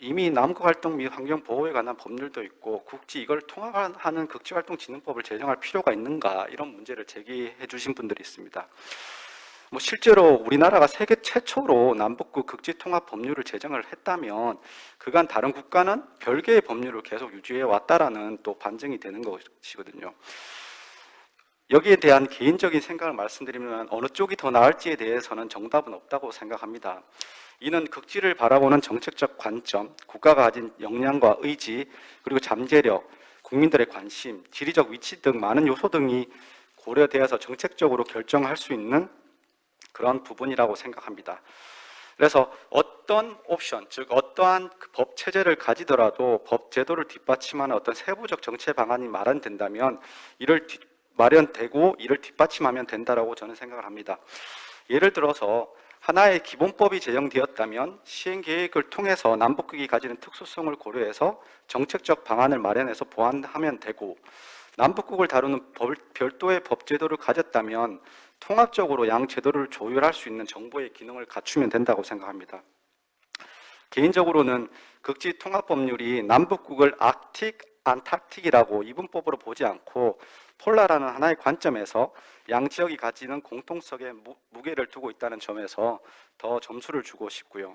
Speaker 7: 이미 남극활동 및 환경보호에 관한 법률도 있고 굳이 이걸 통합하는 극지활동진흥법을 제정할 필요가 있는가 이런 문제를 제기해 주신 분들이 있습니다. 실제로 우리나라가 세계 최초로 남북구 극지통합 법률을 제정을 했다면 그간 다른 국가는 별개의 법률을 계속 유지해 왔다라는 또 반증이 되는 것이거든요. 여기에 대한 개인적인 생각을 말씀드리면 어느 쪽이 더 나을지에 대해서는 정답은 없다고 생각합니다. 이는 극지를 바라보는 정책적 관점, 국가가 가진 역량과 의지, 그리고 잠재력, 국민들의 관심, 지리적 위치 등 많은 요소 등이 고려되어서 정책적으로 결정할 수 있는 그런 부분이라고 생각합니다. 그래서 어떤 옵션, 즉 어떠한 법 체제를 가지더라도 법 제도를 뒷받침하는 어떤 세부적 정책 방안이 마련된다면 마련되고 이를 뒷받침하면 된다라고 저는 생각을 합니다. 예를 들어서 하나의 기본법이 제정되었다면 시행 계획을 통해서 남북극이 가지는 특수성을 고려해서 정책적 방안을 마련해서 보완하면 되고, 남북극을 다루는 별도의 법 제도를 가졌다면 통합적으로 양 제도를 조율할 수 있는 정부의 기능을 갖추면 된다고 생각합니다. 개인적으로는 극지 통합 법률이 남북극을 아틱, 안타틱이라고 이분법으로 보지 않고 폴라라는 하나의 관점에서 양 지역이 가지는 공통성에 무게를 두고 있다는 점에서 더 점수를 주고 싶고요.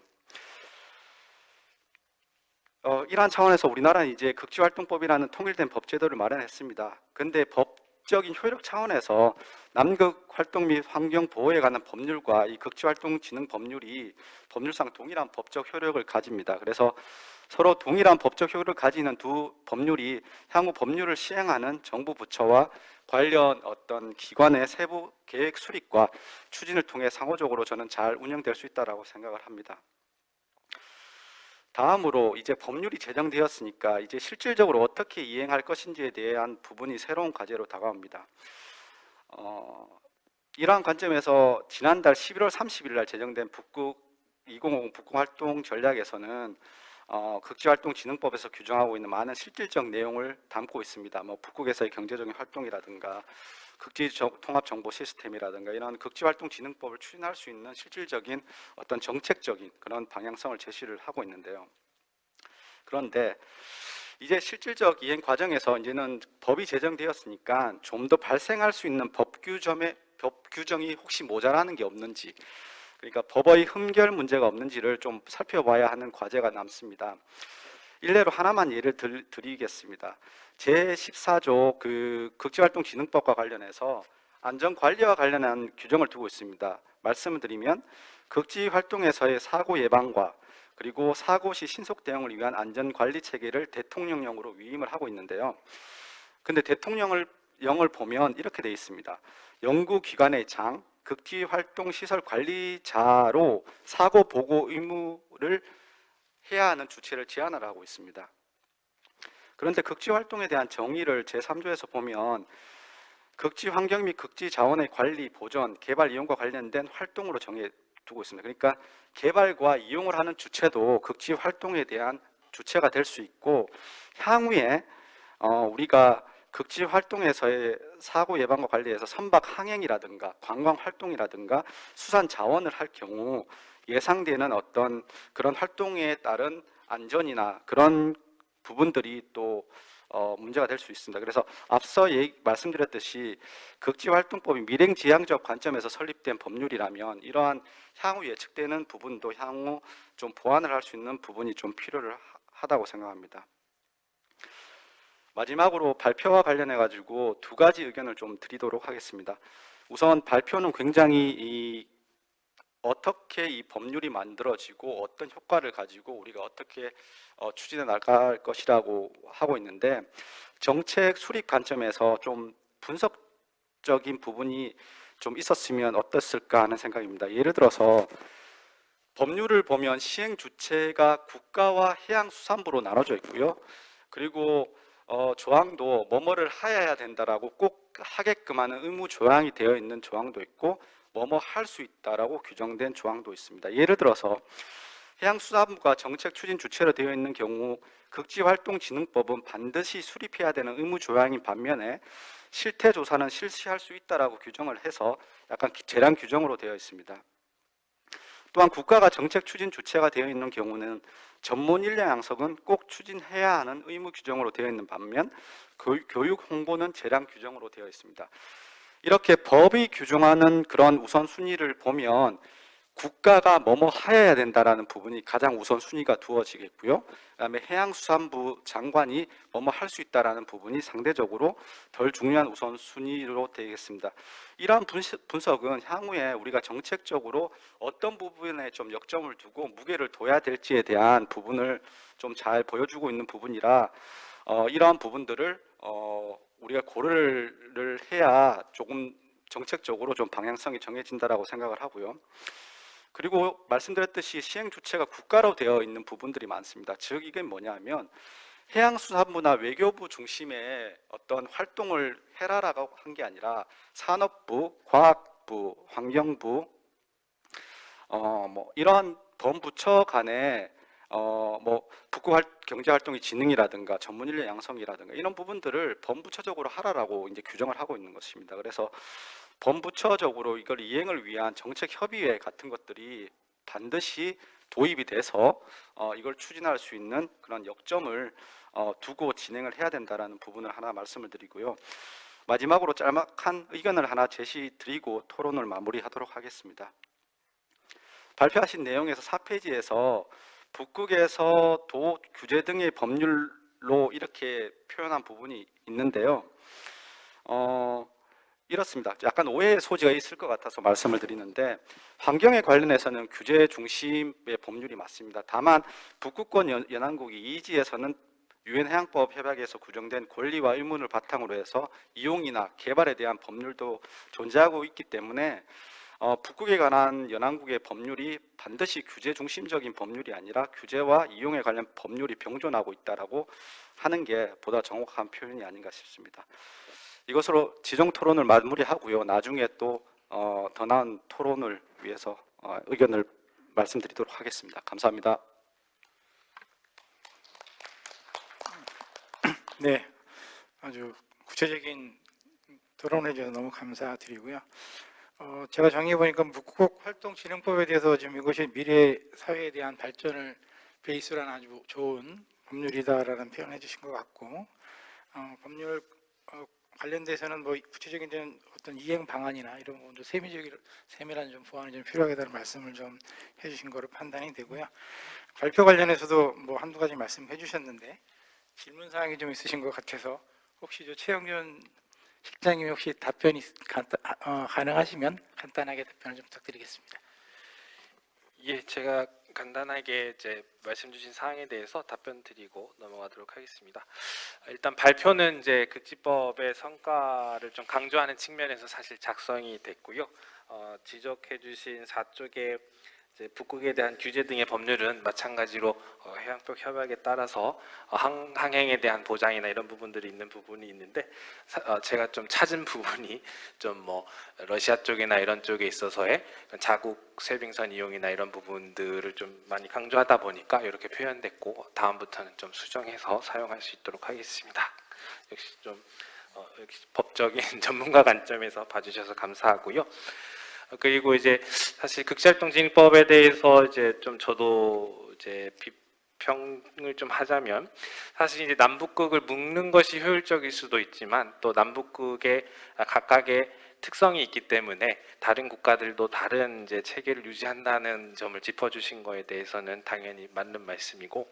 Speaker 7: 이러한 차원에서 우리나라는 이제 극지활동법이라는 통일된 법제도를 마련했습니다. 근데 법적인 효력 차원에서 남극 활동 및 환경 보호에 관한 법률과 이 극지활동진흥 법률이 법률상 동일한 법적 효력을 가집니다. 그래서 서로 동일한 법적 효력을 가지는 두 법률이 향후 법률을 시행하는 정부 부처와 관련 어떤 기관의 세부 계획 수립과 추진을 통해 상호적으로 저는 잘 운영될 수 있다고 생각을 합니다. 다음으로 이제 법률이 제정되었으니까 이제 실질적으로 어떻게 이행할 것인지에 대한 부분이 새로운 과제로 다가옵니다. 이러한 관점에서 지난달 11월 30일 날 제정된 북극 2050 북극활동 전략에서는 극지활동진흥법에서 규정하고 있는 많은 실질적 내용을 담고 있습니다. 북극에서의 경제적인 활동이라든가 극지 통합 정보 시스템이라든가 이런 극지활동진흥법을 추진할 수 있는 실질적인 어떤 정책적인 그런 방향성을 제시를 하고 있는데요. 그런데 이제 실질적 이행 과정에서 이제는 법이 제정되었으니까 좀 더 발생할 수 있는 법 규정이 혹시 모자라는 게 없는지, 그러니까 법의 흠결 문제가 없는지를 좀 살펴봐야 하는 과제가 남습니다. 일례로 하나만 예를 드리겠습니다. 제14조 극지활동진흥법과 관련해서 안전관리와 관련한 규정을 두고 있습니다. 말씀을 드리면 극지활동에서의 사고 예방과 그리고 사고 시 신속 대응을 위한 안전관리 체계를 대통령령으로 위임을 하고 있는데요. 근데 대통령령을 보면 이렇게 되어 있습니다. 연구기관의 장, 극지활동시설 관리자로 사고 보고 의무를 해야 하는 주체를 제한을 하고 있습니다. 그런데 극지활동에 대한 정의를 제3조에서 보면 극지환경 및 극지자원의 관리, 보존, 개발, 이용과 관련된 활동으로 정해두고 있습니다. 그러니까 개발과 이용을 하는 주체도 극지활동에 대한 주체가 될 수 있고, 향후에 우리가 극지활동에서의 사고 예방과 관리에서 선박 항행이라든가 관광 활동이라든가 수산 자원을 할 경우 예상되는 어떤 그런 활동에 따른 안전이나 그런 부분들이 또 문제가 될 수 있습니다. 그래서 앞서 말씀드렸듯이 극지활동법이 밀행지향적 관점에서 설립된 법률이라면 이러한 향후 예측되는 부분도 향후 좀 보완을 할 수 있는 부분이 좀 필요하다고 생각합니다. 마지막으로 발표와 관련해 가지고 두 가지 의견을 좀 드리도록 하겠습니다. 우선 발표는 굉장히 어떻게 이 법률이 만들어지고 어떤 효과를 가지고 우리가 어떻게 추진해 나갈 것이라고 하고 있는데, 정책 수립 관점에서 좀 분석적인 부분이 좀 있었으면 어땠을까 하는 생각입니다. 예를 들어서 법률을 보면 시행 주체가 국가와 해양수산부로 나눠져 있고요. 그리고 조항도 뭐뭐를 하여야 된다라고 꼭 하게끔 하는 의무 조항이 되어 있는 조항도 있고 뭐뭐 할 수 있다라고 규정된 조항도 있습니다. 예를 들어서 해양수산부가 정책 추진 주체로 되어 있는 경우 극지활동진흥법은 반드시 수립해야 되는 의무 조항인 반면에 실태조사는 실시할 수 있다라고 규정을 해서 약간 재량 규정으로 되어 있습니다. 또한 국가가 정책 추진 주체가 되어 있는 경우는 전문 인력 양성은 꼭 추진해야 하는 의무 규정으로 되어 있는 반면 교육 홍보는 재량 규정으로 되어 있습니다. 이렇게 법이 규정하는 그런 우선순위를 보면 국가가 뭐뭐 하여야 된다라는 부분이 가장 우선순위가 두어지겠고요. 그다음에 해양수산부 장관이 뭐뭐 할 수 있다라는 부분이 상대적으로 덜 중요한 우선순위로 되겠습니다. 이러한 분석은 향후에 우리가 정책적으로 어떤 부분에 좀 역점을 두고 무게를 둬야 될지에 대한 부분을 좀 잘 보여주고 있는 부분이라 이러한 부분들을 우리가 고려를 해야 조금 정책적으로 좀 방향성이 정해진다라고 생각을 하고요. 그리고 말씀드렸듯이 시행 주체가 국가로 되어 있는 부분들이 많습니다. 즉 이게 뭐냐면 해양수산부나 외교부 중심의 어떤 활동을 해라라고 한 게 아니라 산업부, 과학부, 환경부, 뭐 이러한 범부처 간의 뭐 북극 경제활동의 진흥이라든가 전문인력 양성이라든가 이런 부분들을 범부처적으로 하라라고 이제 규정을 하고 있는 것입니다. 그래서 범부처적으로 이걸 이행을 위한 정책 협의회 같은 것들이 반드시 도입이 돼서 이걸 추진할 수 있는 그런 역점을 두고 진행을 해야 된다라는 부분을 하나 말씀을 드리고요. 마지막으로 짤막한 의견을 하나 제시드리고 토론을 마무리하도록 하겠습니다. 발표하신 내용에서 4페이지에서 북극에서 도 규제 등의 법률로 이렇게 표현한 부분이 있는데요. 이렇습니다. 약간 오해의 소지가 있을 것 같아서 말씀을 드리는데 환경에 관련해서는 규제 중심의 법률이 맞습니다. 다만 북극권 연안국이 2지에서는 유엔 해양법 협약에서 규정된 권리와 의무를 바탕으로 해서 이용이나 개발에 대한 법률도 존재하고 있기 때문에 북극에 관한 연안국의 법률이 반드시 규제 중심적인 법률이 아니라 규제와 이용에 관련 법률이 병존하고 있다라고 하는 게 보다 정확한 표현이 아닌가 싶습니다. 이것으로 지정 토론을 마무리하고요. 나중에 또 더 나은 토론을 위해서 의견을 말씀드리도록 하겠습니다. 감사합니다.
Speaker 6: 네, 아주 구체적인 토론해 주셔서 너무 감사드리고요. 제가 정리해 보니까 북극 활동진흥법에 대해서 지금 이것이 미래 사회에 대한 발전을 베이스로 한 아주 좋은 법률이다라는 표현을 해주신 것 같고, 법률 관련돼서는 뭐 구체적인 어떤 이행 방안이나 이런 부분도 세밀한 좀 보완이 좀 필요하다는 말씀을 좀 해주신 거로 판단이 되고요. 발표 관련해서도 뭐 한두 가지 말씀해 주셨는데 질문 사항이 좀 있으신 것 같아서 혹시 최영준 실장님이 혹시 답변이 가능하시면 간단하게 답변을 좀 부탁드리겠습니다.
Speaker 3: 예, 제가 간단하게 이제 말씀 주신 사항에 대해서 답변 드리고 넘어가도록 하겠습니다. 일단 발표는 이제 극지법의 성과를 좀 강조하는 측면에서 사실 작성이 됐고요. 지적해 주신 4쪽의 이제 북극에 대한 규제 등의 법률은 마찬가지로 해양법 협약에 따라서 항행에 대한 보장이나 이런 부분들이 있는 부분이 있는데 제가 좀 찾은 부분이 좀 뭐 러시아 쪽이나 이런 쪽에 있어서의 자국 세빙선 이용이나 이런 부분들을 좀 많이 강조하다 보니까 이렇게 표현됐고 다음부터는 좀 수정해서 사용할 수 있도록 하겠습니다. 역시 좀 역시 법적인 전문가 관점에서 봐주셔서 감사하고요. 그리고 이제 사실 극지활동진흥법에 대해서 이제 좀 저도 이제 비평을 좀 하자면 사실 이제 남북극을 묶는 것이 효율적일 수도 있지만 또 남북극의 각각의 특성이 있기 때문에 다른 국가들도 다른 이제 체계를 유지한다는 점을 짚어주신 거에 대해서는 당연히 맞는 말씀이고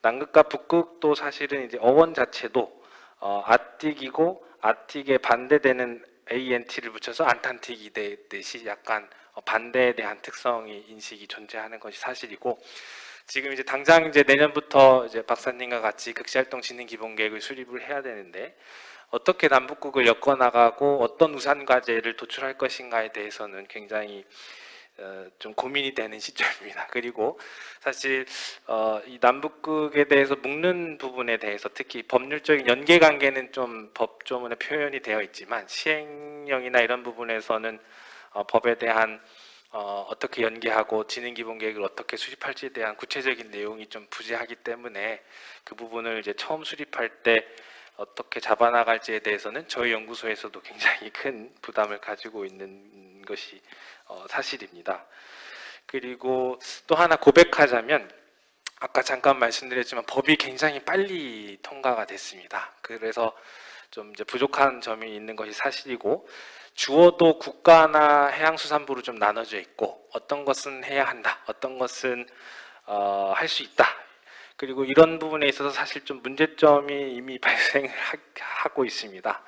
Speaker 3: 남극과 북극도 사실은 이제 어원 자체도 아틱이고 아틱에 반대되는 ANT를 붙여서 안탄틱이 되듯이 약간 반대에 대한 특성이 인식이 존재하는 것이 사실이고 지금 이제 당장 이제 내년부터 이제 박사님과 같이 극지활동 진흥 기본 계획을 수립을 해야 되는데 어떻게 남북극을 엮어 나가고 어떤 우산 과제를 도출할 것인가에 대해서는 굉장히 좀 고민이 되는 시점입니다. 그리고 사실 이 남북극에 대해서 묶는 부분에 대해서 특히 법률적인 연계 관계는 좀 법조문에 표현이 되어 있지만 시행령이나 이런 부분에서는 법에 대한 어떻게 연계하고 진행기본계획을 어떻게 수립할지에 대한 구체적인 내용이 좀 부재하기 때문에 그 부분을 이제 처음 수립할 때 어떻게 잡아나갈지에 대해서는 저희 연구소에서도 굉장히 큰 부담을 가지고 있는 것이 사실입니다. 그리고 또 하나 고백하자면 아까 잠깐 말씀드렸지만 법이 굉장히 빨리 통과가 됐습니다. 그래서 좀 이제 부족한 점이 있는 것이 사실이고, 주어도 국가나 해양수산부로 좀 나눠져 있고, 어떤 것은 해야 한다, 어떤 것은 할 수 있다. 그리고 이런 부분에 있어서 사실 좀 문제점이 이미 발생하고 있습니다.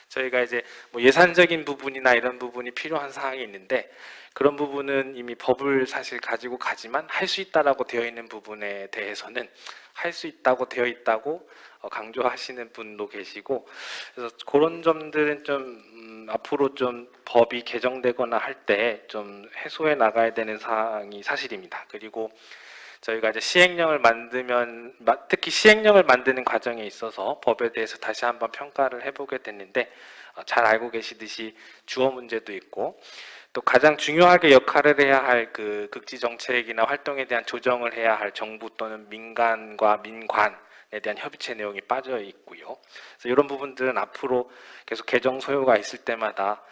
Speaker 3: 저희가 이제 뭐 예산적인 부분이나 이런 부분이 필요한 사항이 있는데, 그런 부분은 이미 법을 사실 가지고 가지만 할 수 있다라고 되어 있는 부분에 대해서는 할 수 있다고 되어 있다고 강조하시는 분도 계시고, 그래서 그런 점들은 좀 앞으로 좀 법이 개정되거나 할 때 좀 해소해 나가야 되는 사항이 사실입니다. 그리고 저희가 이제 시행령을 만들면, 특히 시행령을 만드는 과정에 있어서 법에 대해서 다시 한번 평가를 해보게 됐는데, 잘 알고 계시듯이 주어 문제도 있고, 또 가장 중요하게 역할을 해야 할 그 극지 정책이나 활동에 대한 조정을 해야 할 정부 또는 민간과 민관에 대한 협의체 내용이 빠져 있고요. 그래서 이런 부분들은 앞으로 계속 개정 소요가 있을 때마다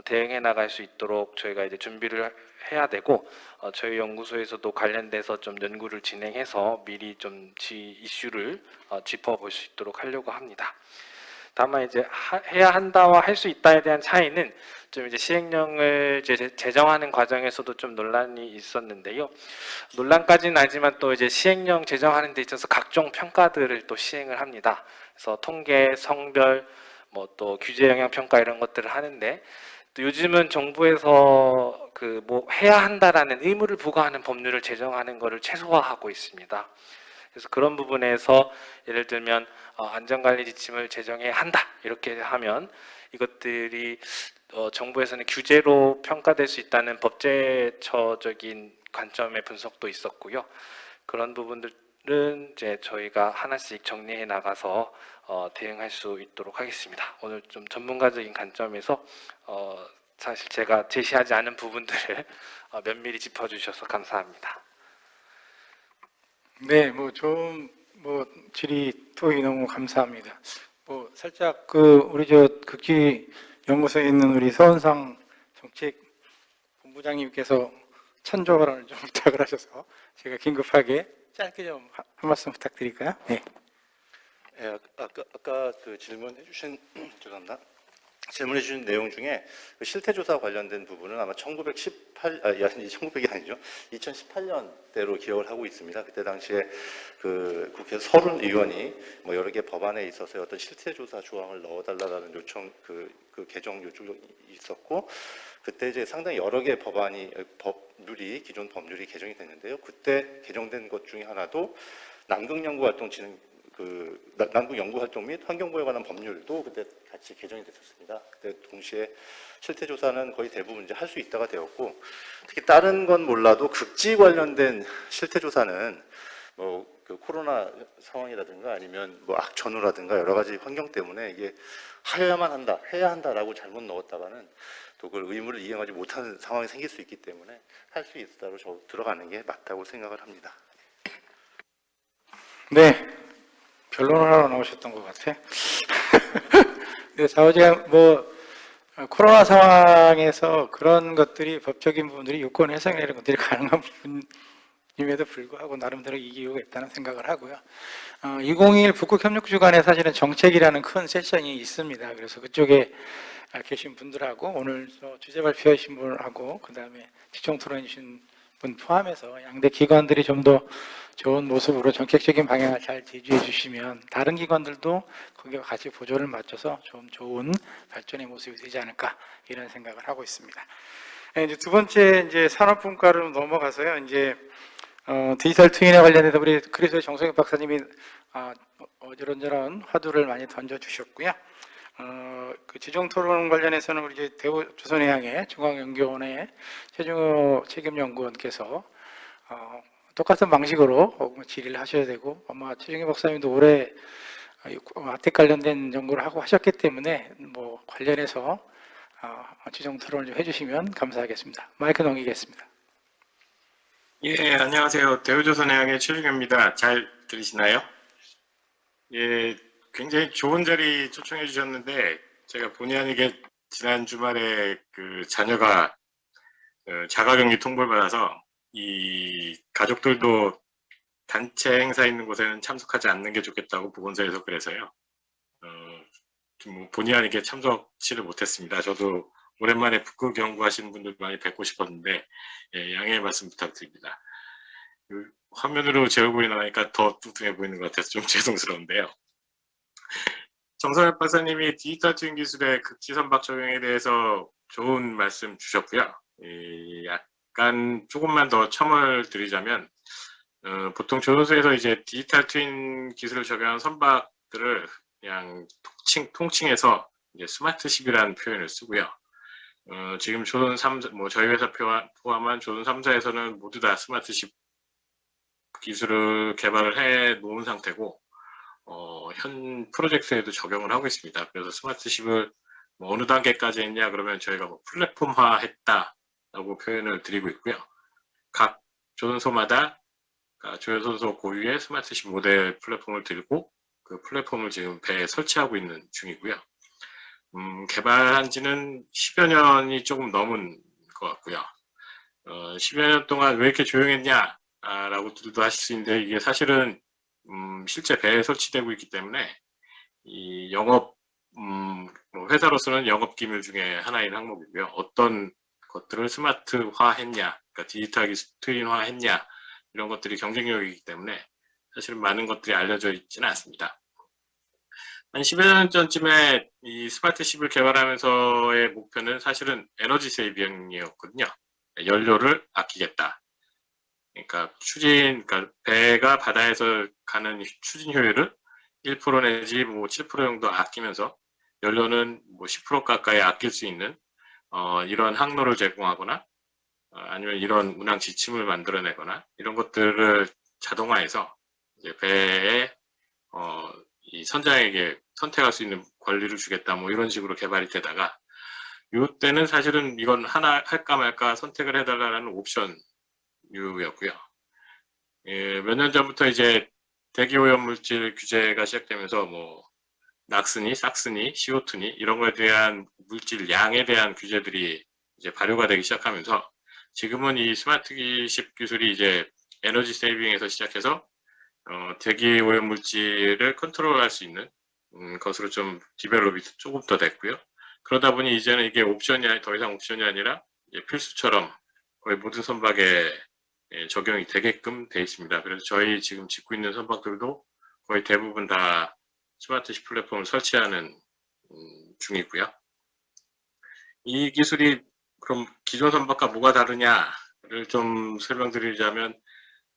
Speaker 3: 대응해 나갈 수 있도록 저희가 이제 준비를 해야 되고, 저희 연구소에서도 관련돼서 좀 연구를 진행해서 미리 좀 이슈를 짚어볼 수 있도록 하려고 합니다. 다만 이제 해야 한다와 할 수 있다에 대한 차이는 좀 이제 시행령을 제정하는 과정에서도 좀 논란이 있었는데요. 논란까지는 아니지만 또 이제 시행령 제정하는 데 있어서 각종 평가들을 또 시행을 합니다. 그래서 통계, 성별, 뭐 또 규제 영향 평가 이런 것들을 하는데, 또 요즘은 정부에서 그 뭐 해야 한다라는 의무를 부과하는 법률을 제정하는 것을 최소화하고 있습니다. 그래서 그런 부분에서 예를 들면 안전관리 지침을 제정해야 한다 이렇게 하면 이것들이 정부에서는 규제로 평가될 수 있다는 법제처적인 관점의 분석도 있었고요. 그런 부분들은 이제 저희가 하나씩 정리해 나가서 대응할 수 있도록 하겠습니다. 오늘 좀 전문가적인 관점에서 사실 제가 제시하지 않은 부분들을 면밀히 짚어주셔서 감사합니다.
Speaker 6: 네, 뭐 좋은 뭐 질의 토의 너무 감사합니다. 뭐 살짝 그 우리 저 극지 연구소에 있는 우리 서은상 정책 본부장님께서 찬조를 좀 부탁을 하셔서 제가 긴급하게 짧게 좀 한 말씀 부탁드릴까요? 네.
Speaker 8: 예, 아까 그 질문해 주신 죄송합니다. 질문해 주신 내용 중에 그 실태조사 관련된 부분은 아마 1900이 아니죠. 2018년대로 기억을 하고 있습니다. 그때 당시에 그 국회 서른 의원이 뭐 여러 개 법안에 있어서 어떤 실태조사 조항을 넣어달라는 요청, 그 개정 요청이 있었고, 그때 이제 상당히 여러 개 법률이 기존 법률이 개정이 됐는데요. 그때 개정된 것 중에 하나도 남극연구활동진흥 남극연구활동 및 환경보호에 관한 법률도 그때 같이 개정이 됐었습니다. 그때 동시에 실태조사는 거의 대부분 이제 할 수 있다가 되었고, 특히 다른 건 몰라도 극지 관련된 실태조사는 뭐 그 코로나 상황이라든가 아니면 뭐 악천후라든가 여러 가지 환경 때문에 이게 해야 한다라고 잘못 넣었다가는 또 그걸 의무를 이행하지 못하는 상황이 생길 수 있기 때문에 할 수 있다로 들어가는 게 맞다고 생각을 합니다.
Speaker 6: 네. 변론을 하러 나오셨던 것 같아. 네, 좌우지간 뭐 코로나 상황에서 그런 것들이 법적인 부분들이 유권 해석이나 이런 것들이 가능한 부분임에도 불구하고 나름대로 이기유가 있다는 생각을 하고요. 2021 북극협력주간에 사실은 정책이라는 큰 세션이 있습니다. 그래서 그쪽에 계신 분들하고 오늘 주제 발표하신 분하고 그 다음에 집중 토론해 주신 분 포함해서 양대 기관들이 좀 더 좋은 모습으로 전격적인 방향을 잘 제시해 주시면 다른 기관들도 거기와 같이 보조를 맞춰서 좀 좋은 발전의 모습이 되지 않을까 이런 생각을 하고 있습니다. 이제 두 번째 이제 산업분과로 넘어가서요. 이제 디지털 트윈에 관련해서 우리 그래서 정성혁 박사님이 어지런저런 화두를 많이 던져주셨고요. 그 지정 토론 관련해서는 우리 이제 대우조선해양의 중앙연구원의 최중호 책임연구원께서 똑같은 방식으로 질의를 하셔야 되고, 아마 최중호 박사님도 올해 아텍 관련된 연구를 하고 하셨기 때문에 뭐 관련해서 지정 토론을 좀 해주시면 감사하겠습니다. 마이크 넘기겠습니다.
Speaker 9: 예, 안녕하세요. 대우조선해양의 최중호입니다. 잘 들리시나요? 예, 굉장히 좋은 자리 초청해 주셨는데, 제가 본의 아니게 지난 주말에 그 자녀가 자가격리 통보를 받아서 이 가족들도 단체 행사 있는 곳에는 참석하지 않는 게 좋겠다고 보건소에서 그래서요. 뭐 본의 아니게 참석치를 못했습니다. 저도 오랜만에 북극 연구하시는 분들 많이 뵙고 싶었는데 예, 양해의 말씀 부탁드립니다. 화면으로 제 얼굴이 나니까 더 뚱뚱해 보이는 것 같아서 좀 죄송스러운데요. 정선엽 박사님이 디지털 트윈 기술의 극지선박 적용에 대해서 좋은 말씀 주셨고요. 약간 조금만 더 첨을 드리자면 보통 조선소에서 이제 디지털 트윈 기술을 적용한 선박들을 그냥 통칭해서 이제 스마트십이라는 표현을 쓰고요. 지금 조선 3사, 뭐 저희 회사 포함한 조선 3사에서는 모두 다 스마트십 기술을 개발을 해 놓은 상태고, 현 프로젝트에도 적용을 하고 있습니다. 그래서 스마트십을 뭐 어느 단계까지 했냐 그러면 저희가 뭐 플랫폼화 했다라고 표현을 드리고 있고요. 각 조선소마다 조선소 고유의 스마트십 모델 플랫폼을 들고 그 플랫폼을 지금 배에 설치하고 있는 중이고요. 개발한 지는 10여 년이 조금 넘은 것 같고요. 10여 년 동안 왜 이렇게 조용했냐 라고 들도 하실 수 있는데, 이게 사실은 실제 배에 설치되고 있기 때문에 이 영업 뭐 회사로서는 영업 기밀 중에 하나인 항목이고요. 어떤 것들을 스마트화 했냐, 그러니까 디지털 트윈화 했냐, 이런 것들이 경쟁력이기 때문에 사실은 많은 것들이 알려져 있지는 않습니다. 한 10여 년 전쯤에 이 스마트십을 개발하면서의 목표는 사실은 에너지 세이빙이었거든요. 연료를 아끼겠다. 그러니까 그러니까 배가 바다에서 가는 추진 효율을 1% 내지 뭐 7% 정도 아끼면서 연료는 뭐 10% 가까이 아낄 수 있는 이런 항로를 제공하거나 아니면 이런 운항 지침을 만들어내거나 이런 것들을 자동화해서 이제 배에 이 선장에게 선택할 수 있는 권리를 주겠다, 뭐 이런 식으로 개발이 되다가, 이때는 사실은 이건 하나 할까 말까 선택을 해달라는 옵션이었고요. 몇 년 전부터 이제 대기오염 물질 규제가 시작되면서 뭐 낙스니, 싹스니, CO2니 이런 거에 대한 물질 양에 대한 규제들이 이제 발효가 되기 시작하면서, 지금은 이 스마트십 기술이 이제 에너지 세이빙에서 시작해서 대기 오염 물질을 컨트롤할 수 있는 것으로 좀 디벨롭이 조금 더 됐고요. 그러다 보니 이제는 이게 더 이상 옵션이 아니라 필수처럼 거의 모든 선박에 적용이 되게끔 돼 있습니다. 그래서 저희 지금 짓고 있는 선박들도 거의 대부분 다 스마트십 플랫폼을 설치하는 중이고요. 이 기술이 그럼 기존 선박과 뭐가 다르냐를 좀 설명드리자면,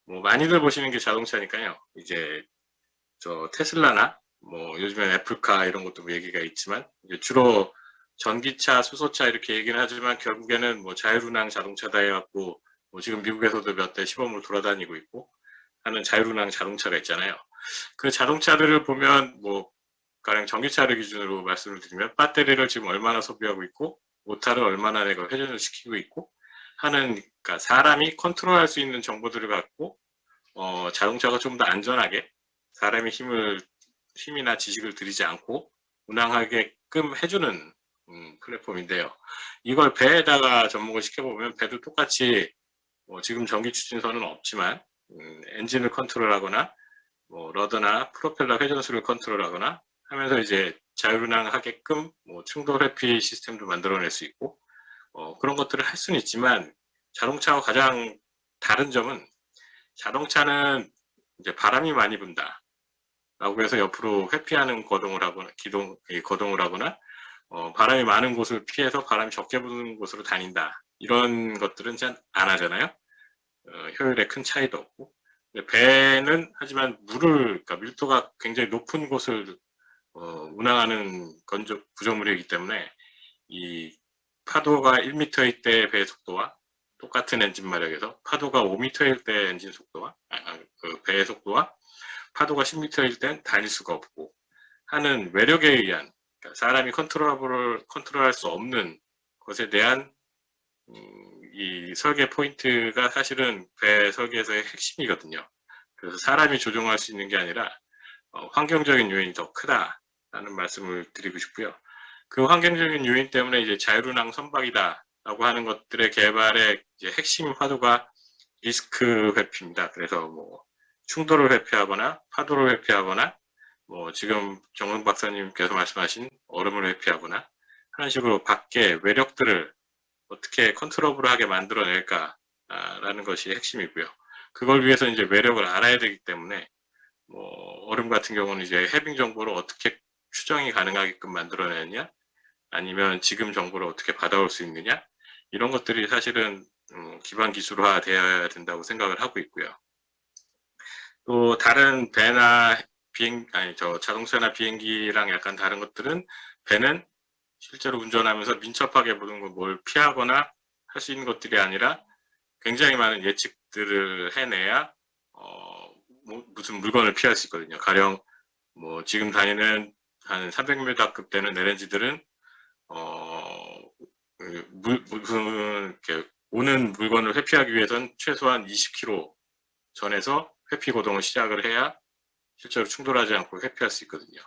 Speaker 9: 뭐 많이들 보시는 게 자동차니까요. 이제 저 테슬라나 뭐 요즘엔 애플카 이런 것도 뭐 얘기가 있지만, 이제 주로 전기차, 수소차 이렇게 얘기는 하지만 결국에는 뭐 자율운항 자동차다 해갖고 뭐 지금 미국에서도 몇 대 시범으로 돌아다니고 있고 하는 자율운항 자동차가 있잖아요. 그 자동차들을 보면 뭐 가령 전기차를 기준으로 말씀을 드리면 배터리를 지금 얼마나 소비하고 있고 모터를 얼마나 내가 회전을 시키고 있고 하는, 그러니까 사람이 컨트롤할 수 있는 정보들을 갖고 자동차가 좀 더 안전하게 사람의 힘이나 지식을 들이지 않고 운항하게끔 해주는 플랫폼인데요. 이걸 배에다가 접목을 시켜보면 배도 똑같이 지금 전기 추진선은 없지만 엔진을 컨트롤하거나 뭐 러더나 프로펠러 회전수를 컨트롤하거나 하면서 이제 자율운항하게끔 뭐 충돌 회피 시스템도 만들어낼 수 있고 그런 것들을 할 수는 있지만, 자동차와 가장 다른 점은 자동차는 이제 바람이 많이 분다 라고 해서 옆으로 회피하는 거동을 하거나 바람이 많은 곳을 피해서 바람이 적게 부는 곳으로 다닌다, 이런 것들은 잘 안 하잖아요. 효율에 큰 차이도 없고. 배는 하지만 그러니까 밀도가 굉장히 높은 곳을 운항하는 구조물이기 때문에 이 파도가 1m일 때 배의 속도와 똑같은 엔진 마력에서 파도가 5m일 때 엔진 속도와 그 배의 속도와 파도가 10m일 땐 달릴 수가 없고 하는 외력에 의한, 그러니까 사람이 컨트롤할 수 없는 것에 대한 이 설계 포인트가 사실은 배 설계에서의 핵심이거든요. 그래서 사람이 조종할 수 있는 게 아니라 환경적인 요인이 더 크다라는 말씀을 드리고 싶고요. 그 환경적인 요인 때문에 이제 자율운항 선박이다라고 하는 것들의 개발의 이제 핵심 화두가 리스크 회피입니다. 그래서 뭐 충돌을 회피하거나 파도를 회피하거나 뭐 지금 정은 박사님께서 말씀하신 얼음을 회피하거나 하는 식으로 밖에 외력들을 어떻게 컨트롤하게 만들어낼까라는 것이 핵심이고요. 그걸 위해서 이제 외력을 알아야 되기 때문에 뭐 얼음 같은 경우는 이제 해빙 정보를 어떻게 추정이 가능하게끔 만들어내느냐, 아니면 지금 정보를 어떻게 받아올 수 있느냐, 이런 것들이 사실은 기반 기술화 되어야 된다고 생각을 하고 있고요. 또 다른 배나 자동차나 비행기랑 약간 다른 것들은, 배는 실제로 운전하면서 민첩하게 모든 걸 뭘 피하거나 할 수 있는 것들이 아니라 굉장히 많은 예측들을 해내야 무슨 물건을 피할 수 있거든요. 가령 뭐 지금 다니는 한 300m급 되는 LNG들은 무슨 이렇게 오는 물건을 회피하기 위해선 최소한 20km 전에서 회피 고동을 시작을 해야 실제로 충돌하지 않고 회피할 수 있거든요.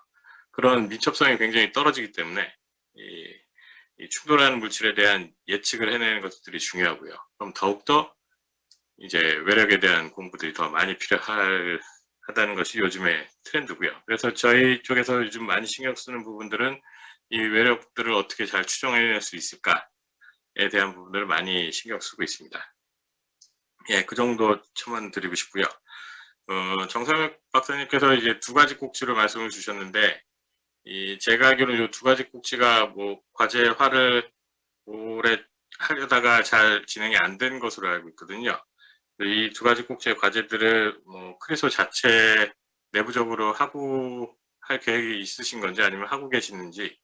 Speaker 9: 그런 민첩성이 굉장히 떨어지기 때문에 이 충돌하는 물질에 대한 예측을 해내는 것들이 중요하고요. 그럼 더욱더 이제 외력에 대한 공부들이 더 많이 필요하다는 것이 요즘의 트렌드고요. 그래서 저희 쪽에서 요즘 많이 신경 쓰는 부분들은 이 외력들을 어떻게 잘 추정해낼 수 있을까에 대한 부분들을 많이 신경 쓰고 있습니다. 예, 그 정도 첨언 드리고 싶고요. 정상혁 박사님께서 이제 두 가지 꼭지로 말씀을 주셨는데, 제가 알기로는 이 두 가지 꼭지가 뭐 과제화를 오래 하려다가 잘 진행이 안 된 것으로 알고 있거든요. 이 두 가지 꼭지의 과제들을 뭐 크리소 자체 내부적으로 하고 할 계획이 있으신 건지, 아니면 하고 계시는지,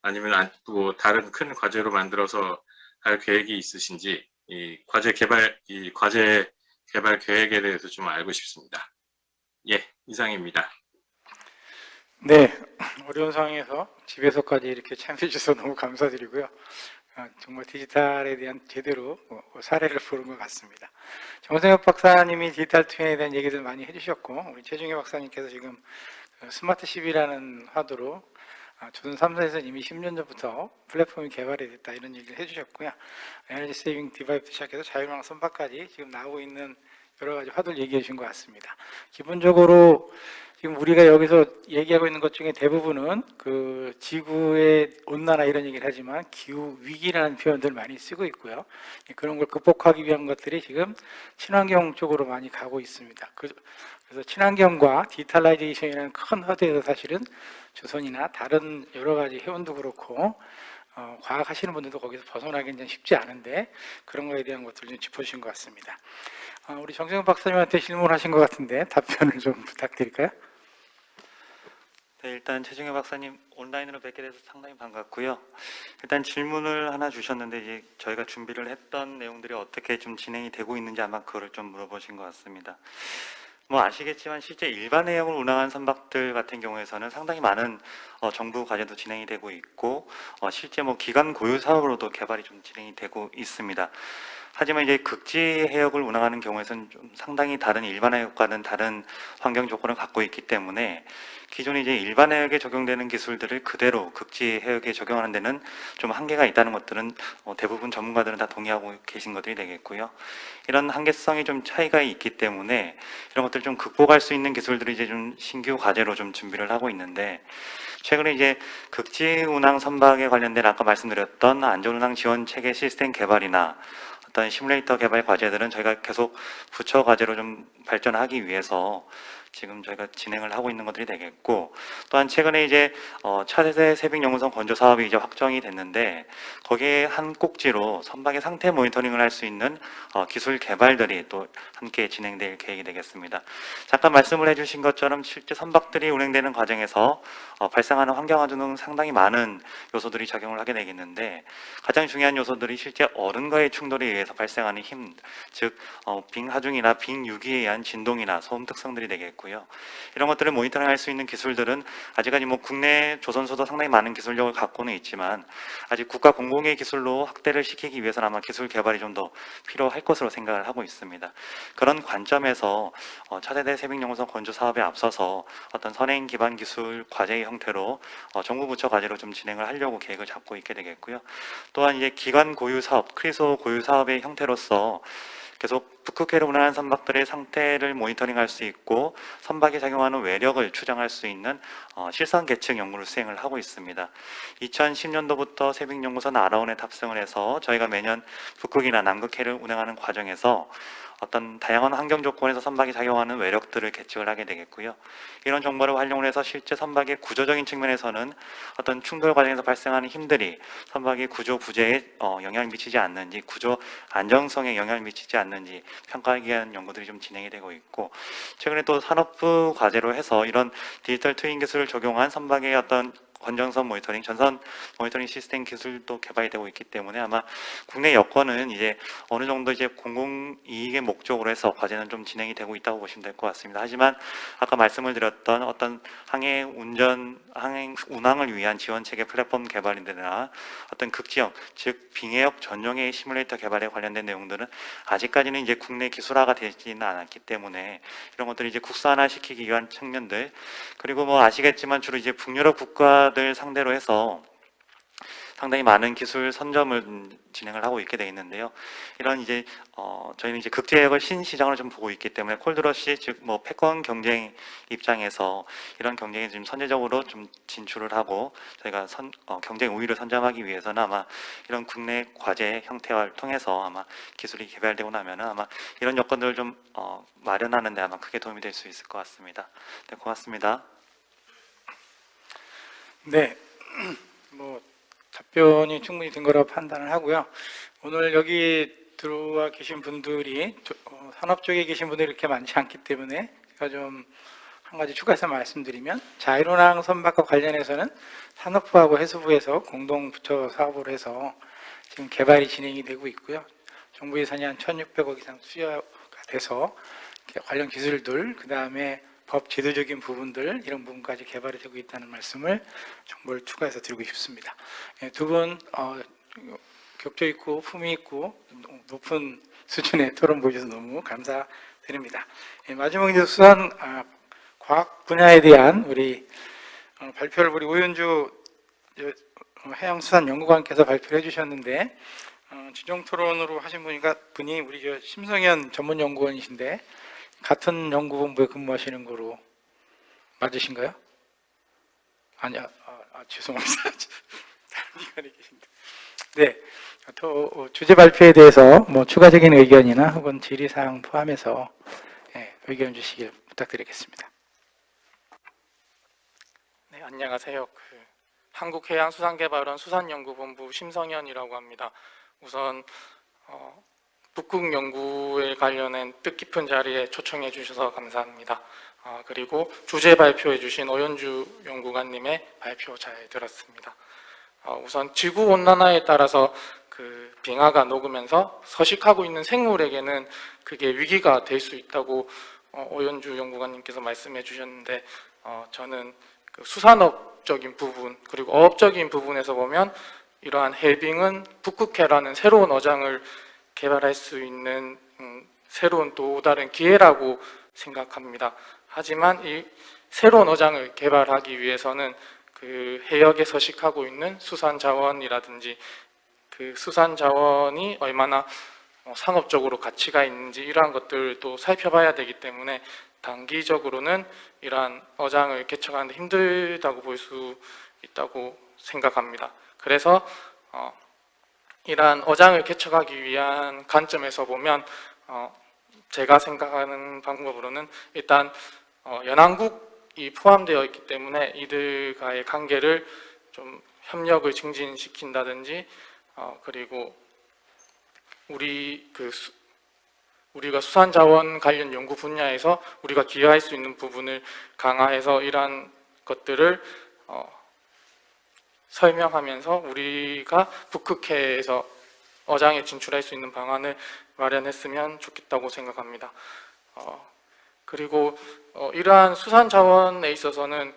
Speaker 9: 아니면 또 다른 큰 과제로 만들어서 할 계획이 있으신지, 이 과제 개발 계획에 대해서 좀 알고 싶습니다. 예, 이상입니다.
Speaker 6: 네, 어려운 상황에서 집에서까지 이렇게 참여해 주셔서 너무 감사드리고요. 정말 디지털에 대한 제대로 사례를 보는 것 같습니다. 정성혁 박사님이 디지털 트윈에 대한 얘기들 많이 해주셨고, 우리 최중희 박사님께서 지금 스마트십이라는 화두로 조선 3사에서 이미 10년 전부터 플랫폼이 개발이 됐다, 이런 얘기를 해주셨고요. 에너지 세이빙 디바이스 시작해서 자율망 선박까지 지금 나오고 있는 여러 가지 화두를 얘기해 주신 것 같습니다. 기본적으로 지금 우리가 여기서 얘기하고 있는 것 중에 대부분은 그 지구의 온난화 이런 얘기를 하지만 기후 위기라는 표현들을 많이 쓰고 있고요. 그런 걸 극복하기 위한 것들이 지금 친환경 쪽으로 많이 가고 있습니다. 그래서 친환경과 디지털라이제이션이라는 큰 허대에서 사실은 조선이나 다른 여러 가지 회원도 그렇고 과학 하시는 분들도 거기서 벗어나기는 쉽지 않은데, 그런 거에 대한 것들을 좀 짚어주신 것 같습니다. 우리 정세훈 박사님한테 질문을 하신 것 같은데 답변을 좀 부탁드릴까요?
Speaker 4: 네, 일단 최중희 박사님 온라인으로 뵙게 돼서 상당히 반갑고요. 일단 질문을 하나 주셨는데, 이제 저희가 준비를 했던 내용들이 어떻게 좀 진행이 되고 있는지 아마 그거를 좀 물어보신 것 같습니다. 뭐 아시겠지만 실제 일반 해역을 운항한 선박들 같은 경우에서는 상당히 많은 정부 과제도 진행이 되고 있고, 실제 뭐 기간 고유 사업으로도 개발이 좀 진행이 되고 있습니다. 하지만 이제 극지 해역을 운항하는 경우에서는 좀 상당히 다른 일반 해역과는 다른 환경 조건을 갖고 있기 때문에 기존에 이제 일반 해역에 적용되는 기술들을 그대로 극지 해역에 적용하는 데는 좀 한계가 있다는 것들은 대부분 전문가들은 다 동의하고 계신 것들이 되겠고요. 이런 한계성이 좀 차이가 있기 때문에 이런 것들을 좀 극복할 수 있는 기술들이 이제 좀 신규 과제로 좀 준비를 하고 있는데, 최근에 이제 극지 운항 선박에 관련된 아까 말씀드렸던 안전운항 지원 체계 시스템 개발이나 어떤 시뮬레이터 개발 과제들은 저희가 계속 부처 과제로 좀 발전하기 위해서 지금 저희가 진행을 하고 있는 것들이 되겠고, 또한 최근에 이제 차세대 세빙 연구선 건조 사업이 이제 확정이 됐는데, 거기에 한 꼭지로 선박의 상태 모니터링을 할 수 있는 기술 개발들이 또 함께 진행될 계획이 되겠습니다. 잠깐 말씀을 해주신 것처럼 실제 선박들이 운행되는 과정에서 발생하는 환경 안전 등 상당히 많은 요소들이 작용을 하게 되겠는데, 가장 중요한 요소들이 실제 얼음과의 충돌에 의해서 발생하는 힘, 즉 빙하중이나 빙유기에 의한 진동이나 소음 특성들이 되겠고, 이런 것들을 모니터링할 수 있는 기술들은 아직까지 뭐 국내 조선소도 상당히 많은 기술력을 갖고는 있지만, 아직 국가 공공의 기술로 확대를 시키기 위해서는 아마 기술 개발이 좀 더 필요할 것으로 생각을 하고 있습니다. 그런 관점에서 차세대 세빙연구선 건조 사업에 앞서서 어떤 선행 기반 기술 과제의 형태로 정부 부처 과제로 좀 진행을 하려고 계획을 잡고 있게 되겠고요. 또한 이제 기관 고유 사업, 크리소 고유 사업의 형태로서 계속 북극해를 운항하는 선박들의 상태를 모니터링할 수 있고 선박에 작용하는 외력을 추정할 수 있는 실선 계측 연구를 수행을 하고 있습니다. 2010년도부터 세빙연구소 나라원에 탑승을 해서 저희가 매년 북극이나 남극해를 운행하는 과정에서 어떤 다양한 환경 조건에서 선박이 작용하는 외력들을 계측을 하게 되겠고요. 이런 정보를 활용을 해서 실제 선박의 구조적인 측면에서는 어떤 충돌 과정에서 발생하는 힘들이 선박의 구조 부재에 영향을 미치지 않는지, 구조 안정성에 영향을 미치지 않는지 평가하기 위한 연구들이 좀 진행이 되고 있고, 최근에 또 산업부 과제로 해서 이런 디지털 트윈 기술을 적용한 선박의 어떤 건전성 모니터링, 전선 모니터링 시스템 기술도 개발이 되고 있기 때문에 아마 국내 여건은 이제 어느 정도 이제 공공이익의 목적으로 해서 과제는 좀 진행이 되고 있다고 보시면 될 것 같습니다. 하지만 아까 말씀을 드렸던 어떤 항행 운항을 위한 지원 체계 플랫폼 개발이나 어떤 극지역, 즉 빙해역 전용의 시뮬레이터 개발에 관련된 내용들은 아직까지는 이제 국내 기술화가 되지는 않았기 때문에 이런 것들을 이제 국산화 시키기 위한 측면들, 그리고 뭐 아시겠지만 주로 이제 북유럽 국가들 상대로 해서 상당히 많은 기술 선점을 진행을 하고 있게 되어 있는데요. 이런 이제 저희는 이제 극지역을 신시장으로 좀 보고 있기 때문에 콜드러시, 즉 뭐 패권 경쟁 입장에서 이런 경쟁에 좀 선제적으로 좀 진출을 하고 저희가 경쟁 우위를 선점하기 위해서는 아마 이런 국내 과제 형태를 통해서 아마 기술이 개발되고 나면은 아마 이런 여건들을 좀 마련하는데 아마 크게 도움이 될 수 있을 것 같습니다. 네, 고맙습니다.
Speaker 6: 네, 뭐 답변이 충분히 된 거라고 판단을 하고요. 오늘 여기 들어와 계신 분들이 산업 쪽에 계신 분들이 이렇게 많지 않기 때문에 제가 좀 한 가지 추가해서 말씀드리면, 자율운항 선박과 관련해서는 산업부하고 해수부에서 공동 부처 사업을 해서 지금 개발이 진행이 되고 있고요. 정부 예산이 한 1,600억 이상 수여가 돼서 관련 기술들, 그 다음에 법 제도적인 부분들, 이런 부분까지 개발이 되고 있다는 말씀을 정보를 추가해서 드리고 싶습니다. 두 분 격조 있고 품위 있고 높은 수준의 토론 보여주셔서 너무 감사드립니다. 마지막으로 과학 분야에 대한 우리 발표를 우리 오윤주 해양수산연구관께서 발표를 해주셨는데, 지정 토론으로 하신 분이 우리 심성현 전문연구원이신데 같은 연구본부에 근무하시는 거로 맞으신가요? 아니요, 죄송합니다. 다른 기관에 계신데. 네, 주제 발표에 대해서 뭐 추가적인 의견이나 혹은 질의사항 포함해서 의견 주시길 부탁드리겠습니다.
Speaker 10: 네, 안녕하세요. 한국해양수산개발원 수산연구본부 심성현이라고 합니다. 우선 북극 연구에 관련한 뜻깊은 자리에 초청해 주셔서 감사합니다. 그리고 주제 발표해 주신 오연주 연구관님의 발표 잘 들었습니다. 우선 지구 온난화에 따라서 빙하가 녹으면서 서식하고 있는 생물에게는 그게 위기가 될 수 있다고 오연주 연구관님께서 말씀해 주셨는데, 저는 수산업적인 부분 그리고 어업적인 부분에서 보면 이러한 해빙은 북극해라는 새로운 어장을 개발할 수 있는 새로운 또 다른 기회라고 생각합니다. 하지만 이 새로운 어장을 개발하기 위해서는 그 해역에 서식하고 있는 수산 자원이라든지 그 수산 자원이 얼마나 상업적으로 가치가 있는지 이러한 것들도 살펴봐야 되기 때문에 단기적으로는 이러한 어장을 개척하는 데 힘들다고 볼 수 있다고 생각합니다. 그래서 이러한 어장을 개척하기 위한 관점에서 보면 제가 생각하는 방법으로는 일단 연안국이 포함되어 있기 때문에 이들과의 관계를 좀 협력을 증진시킨다든지 그리고 우리가 수산자원 관련 연구 분야에서 우리가 기여할 수 있는 부분을 강화해서 이러한 것들을 설명하면서 우리가 북극해에서 어장에 진출할 수 있는 방안을 마련했으면 좋겠다고 생각합니다. 그리고 이러한 수산 자원에 있어서는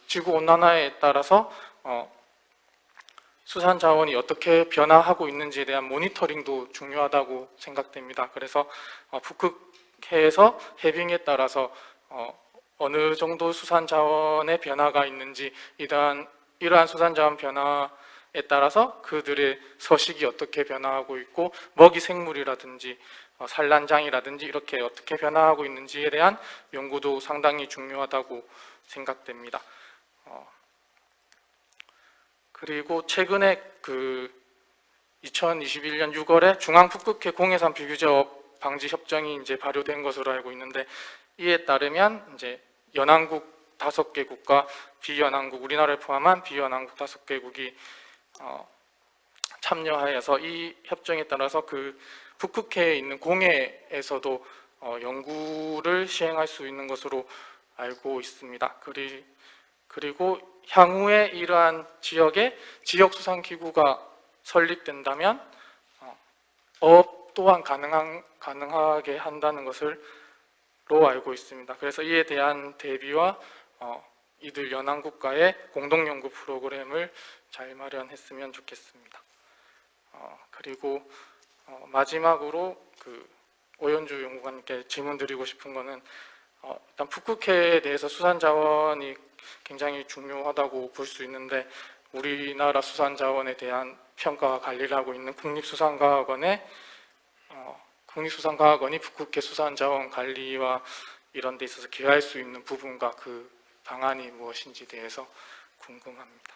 Speaker 10: 지구 온난화에 따라서 수산 자원이 어떻게 변화하고 있는지에 대한 모니터링도 중요하다고 생각됩니다. 그래서 북극해에서 해빙에 따라서 어느 정도 수산 자원의 변화가 있는지, 이러한 수산 자원 변화에 따라서 그들의 서식이 어떻게 변화하고 있고 먹이 생물이라든지 산란장이라든지 이렇게 어떻게 변화하고 있는지에 대한 연구도 상당히 중요하다고 생각됩니다. 그리고 최근에 2021년 6월에 중앙북극해 공해산 비규제업 방지 협정이 이제 발효된 것으로 알고 있는데, 이에 따르면 이제 연안국 5개국과 비연안국, 우리나라를 포함한 비연안국 5개국이 참여하여서 이 협정에 따라서 그 북극해에 있는 공해에서도 연구를 시행할 수 있는 것으로 알고 있습니다. 그리고 향후에 이러한 지역에 지역수산기구가 설립된다면 어업 또한 가능하게 한다는 것으로 알고 있습니다. 그래서 이에 대한 대비와 이들 연안국가의 공동연구 프로그램을 잘 마련했으면 좋겠습니다. 그리고 마지막으로 오연주 연구관님께 질문드리고 싶은 거는 일단 북극해에 대해서 수산자원이 굉장히 중요하다고 볼 수 있는데, 우리나라 수산자원에 대한 평가와 관리를 하고 있는 국립수산과학원이 북극해 수산자원 관리와 이런 데 있어서 기여할 수 있는 부분과 그 방안이 무엇인지 대해서 궁금합니다.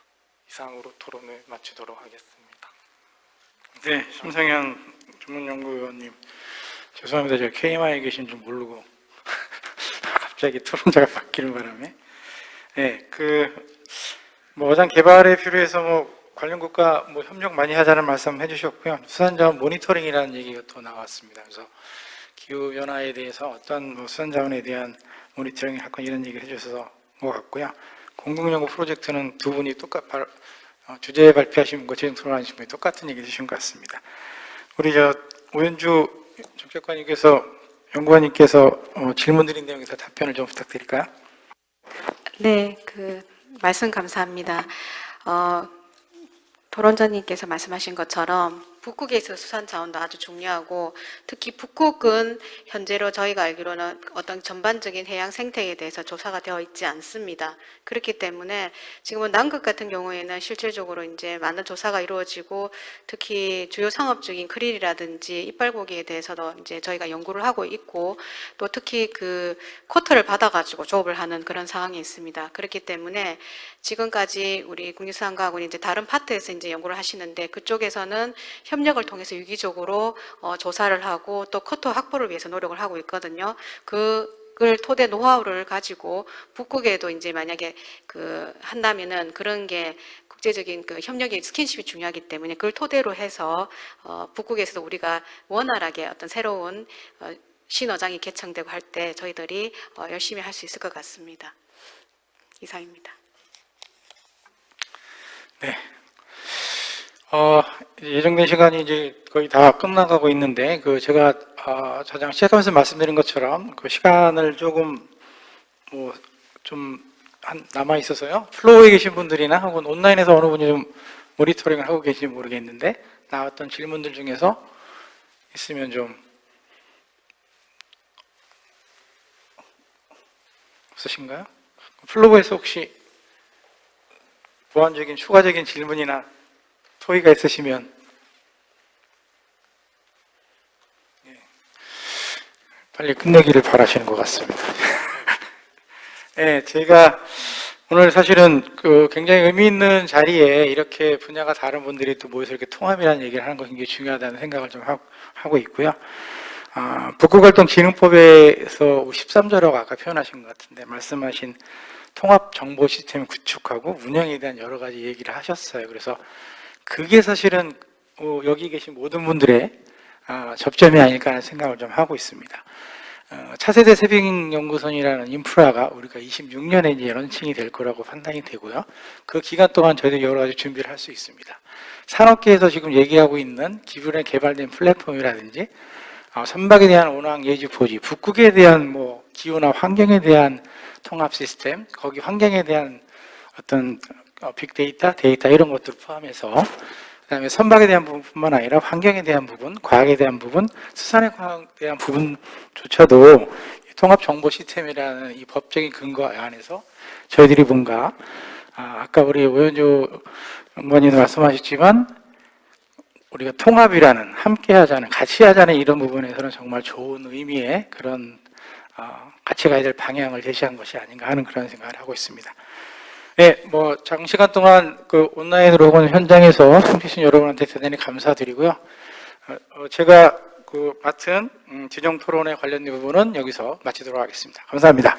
Speaker 10: 이상으로 토론을 마치도록 하겠습니다.
Speaker 6: 네, 심상현 전문연구위원님, 죄송합니다. 제가 KMI에 계신 줄 모르고 갑자기 토론자가 바뀌는 바람에. 네, 어장 개발에 필요해서 관련 국가 협력 많이 하자는 말씀 해주셨고요. 수산자원 모니터링이라는 얘기가 또 나왔습니다. 그래서 기후 변화에 대해서 어떤 수산자원에 대한 모니터링을 할 건 이런 얘기를 해주셔서 것 같고요. 공동연구 프로젝트는 두 분이 주제 발표하신 분과 지금 토론하신 분이 똑같은 얘기 해주신 것 같습니다. 우리 오연주 연구관님께서 질문 드린 내용에서 답변을 좀 부탁드릴까요?
Speaker 5: 네, 말씀 감사합니다. 토론자님께서 말씀하신 것처럼 북극에서 수산 자원도 아주 중요하고, 특히 북극은 현재로 저희가 알기로는 어떤 전반적인 해양 생태계에 대해서 조사가 되어 있지 않습니다. 그렇기 때문에 지금은 남극 같은 경우에는 실질적으로 이제 많은 조사가 이루어지고, 특히 주요 상업적인 크릴이라든지 이빨고기에 대해서도 이제 저희가 연구를 하고 있고, 또 특히 쿼터를 받아가지고 조업을 하는 그런 상황이 있습니다. 그렇기 때문에 지금까지 우리 국립수산과학원이 이제 다른 파트에서 이제 연구를 하시는데, 그쪽에서는 협력을 통해서 유기적으로 조사를 하고 또 쿼터 확보를 위해서 노력을 하고 있거든요. 그걸 토대 노하우를 가지고 북극에도 이제 만약에 한다면은 그런 게 국제적인 협력의 스킨십이 중요하기 때문에 그걸 토대로 해서 북극에서도 우리가 원활하게 어떤 새로운 신어장이 개청되고 할 때 저희들이 열심히 할 수 있을 것 같습니다. 이상입니다.
Speaker 6: 네. 예정된 시간이 이제 거의 다 끝나가고 있는데, 제가 자장 시작하면서 말씀드린 것처럼 시간을 조금 남아 있어서요. 플로우에 계신 분들이나 혹은 온라인에서 어느 분이 좀 모니터링을 하고 계신지 모르겠는데, 나왔던 질문들 중에서 있으면 좀 없으신가요? 플로우에서 혹시 보완적인 추가적인 질문이나 토의가 있으시면 빨리 끝내기를 바라시는 것 같습니다. 네, 제가 오늘 사실은 굉장히 의미 있는 자리에 이렇게 분야가 다른 분들이 또 모여서 이렇게 통합이라는 얘기를 하는 것이 굉장히 중요하다는 생각을 좀 하고 있고요. 북극활동진흥법에서 13조라고 아까 표현하신 것 같은데, 말씀하신 통합 정보 시스템 구축하고 운영에 대한 여러 가지 얘기를 하셨어요. 그래서 그게 사실은 여기 계신 모든 분들의 접점이 아닐까 하는 생각을 좀 하고 있습니다. 차세대 세빙연구선이라는 인프라가 우리가 26년에 이제 런칭이 될 거라고 판단이 되고요. 그 기간 동안 저희도 여러 가지 준비를 할 수 있습니다. 산업계에서 지금 얘기하고 있는 기존에 개발된 플랫폼이라든지 선박에 대한 운항 예지 보지, 북극에 대한 기후나 환경에 대한 통합 시스템, 거기 환경에 대한 어떤 빅데이터, 데이터 이런 것들을 포함해서, 그다음에 선박에 대한 부분뿐만 아니라 환경에 대한 부분, 과학에 대한 부분, 수산에 대한 부분조차도 통합 정보 시스템이라는 이 법적인 근거 안에서 저희들이 뭔가 아까 우리 오연주 연구원님도 말씀하셨지만 우리가 통합이라는, 함께하자는, 같이 하자는 이런 부분에서는 정말 좋은 의미의 그런 같이 가야 될 방향을 제시한 것이 아닌가 하는 그런 생각을 하고 있습니다. 네, 뭐 장시간 동안 그 온라인으로 혹은 현장에서 함께해주신 여러분한테 대단히 감사드리고요. 제가 그 맡은 진영 토론에 관련된 부분은 여기서 마치도록 하겠습니다. 감사합니다.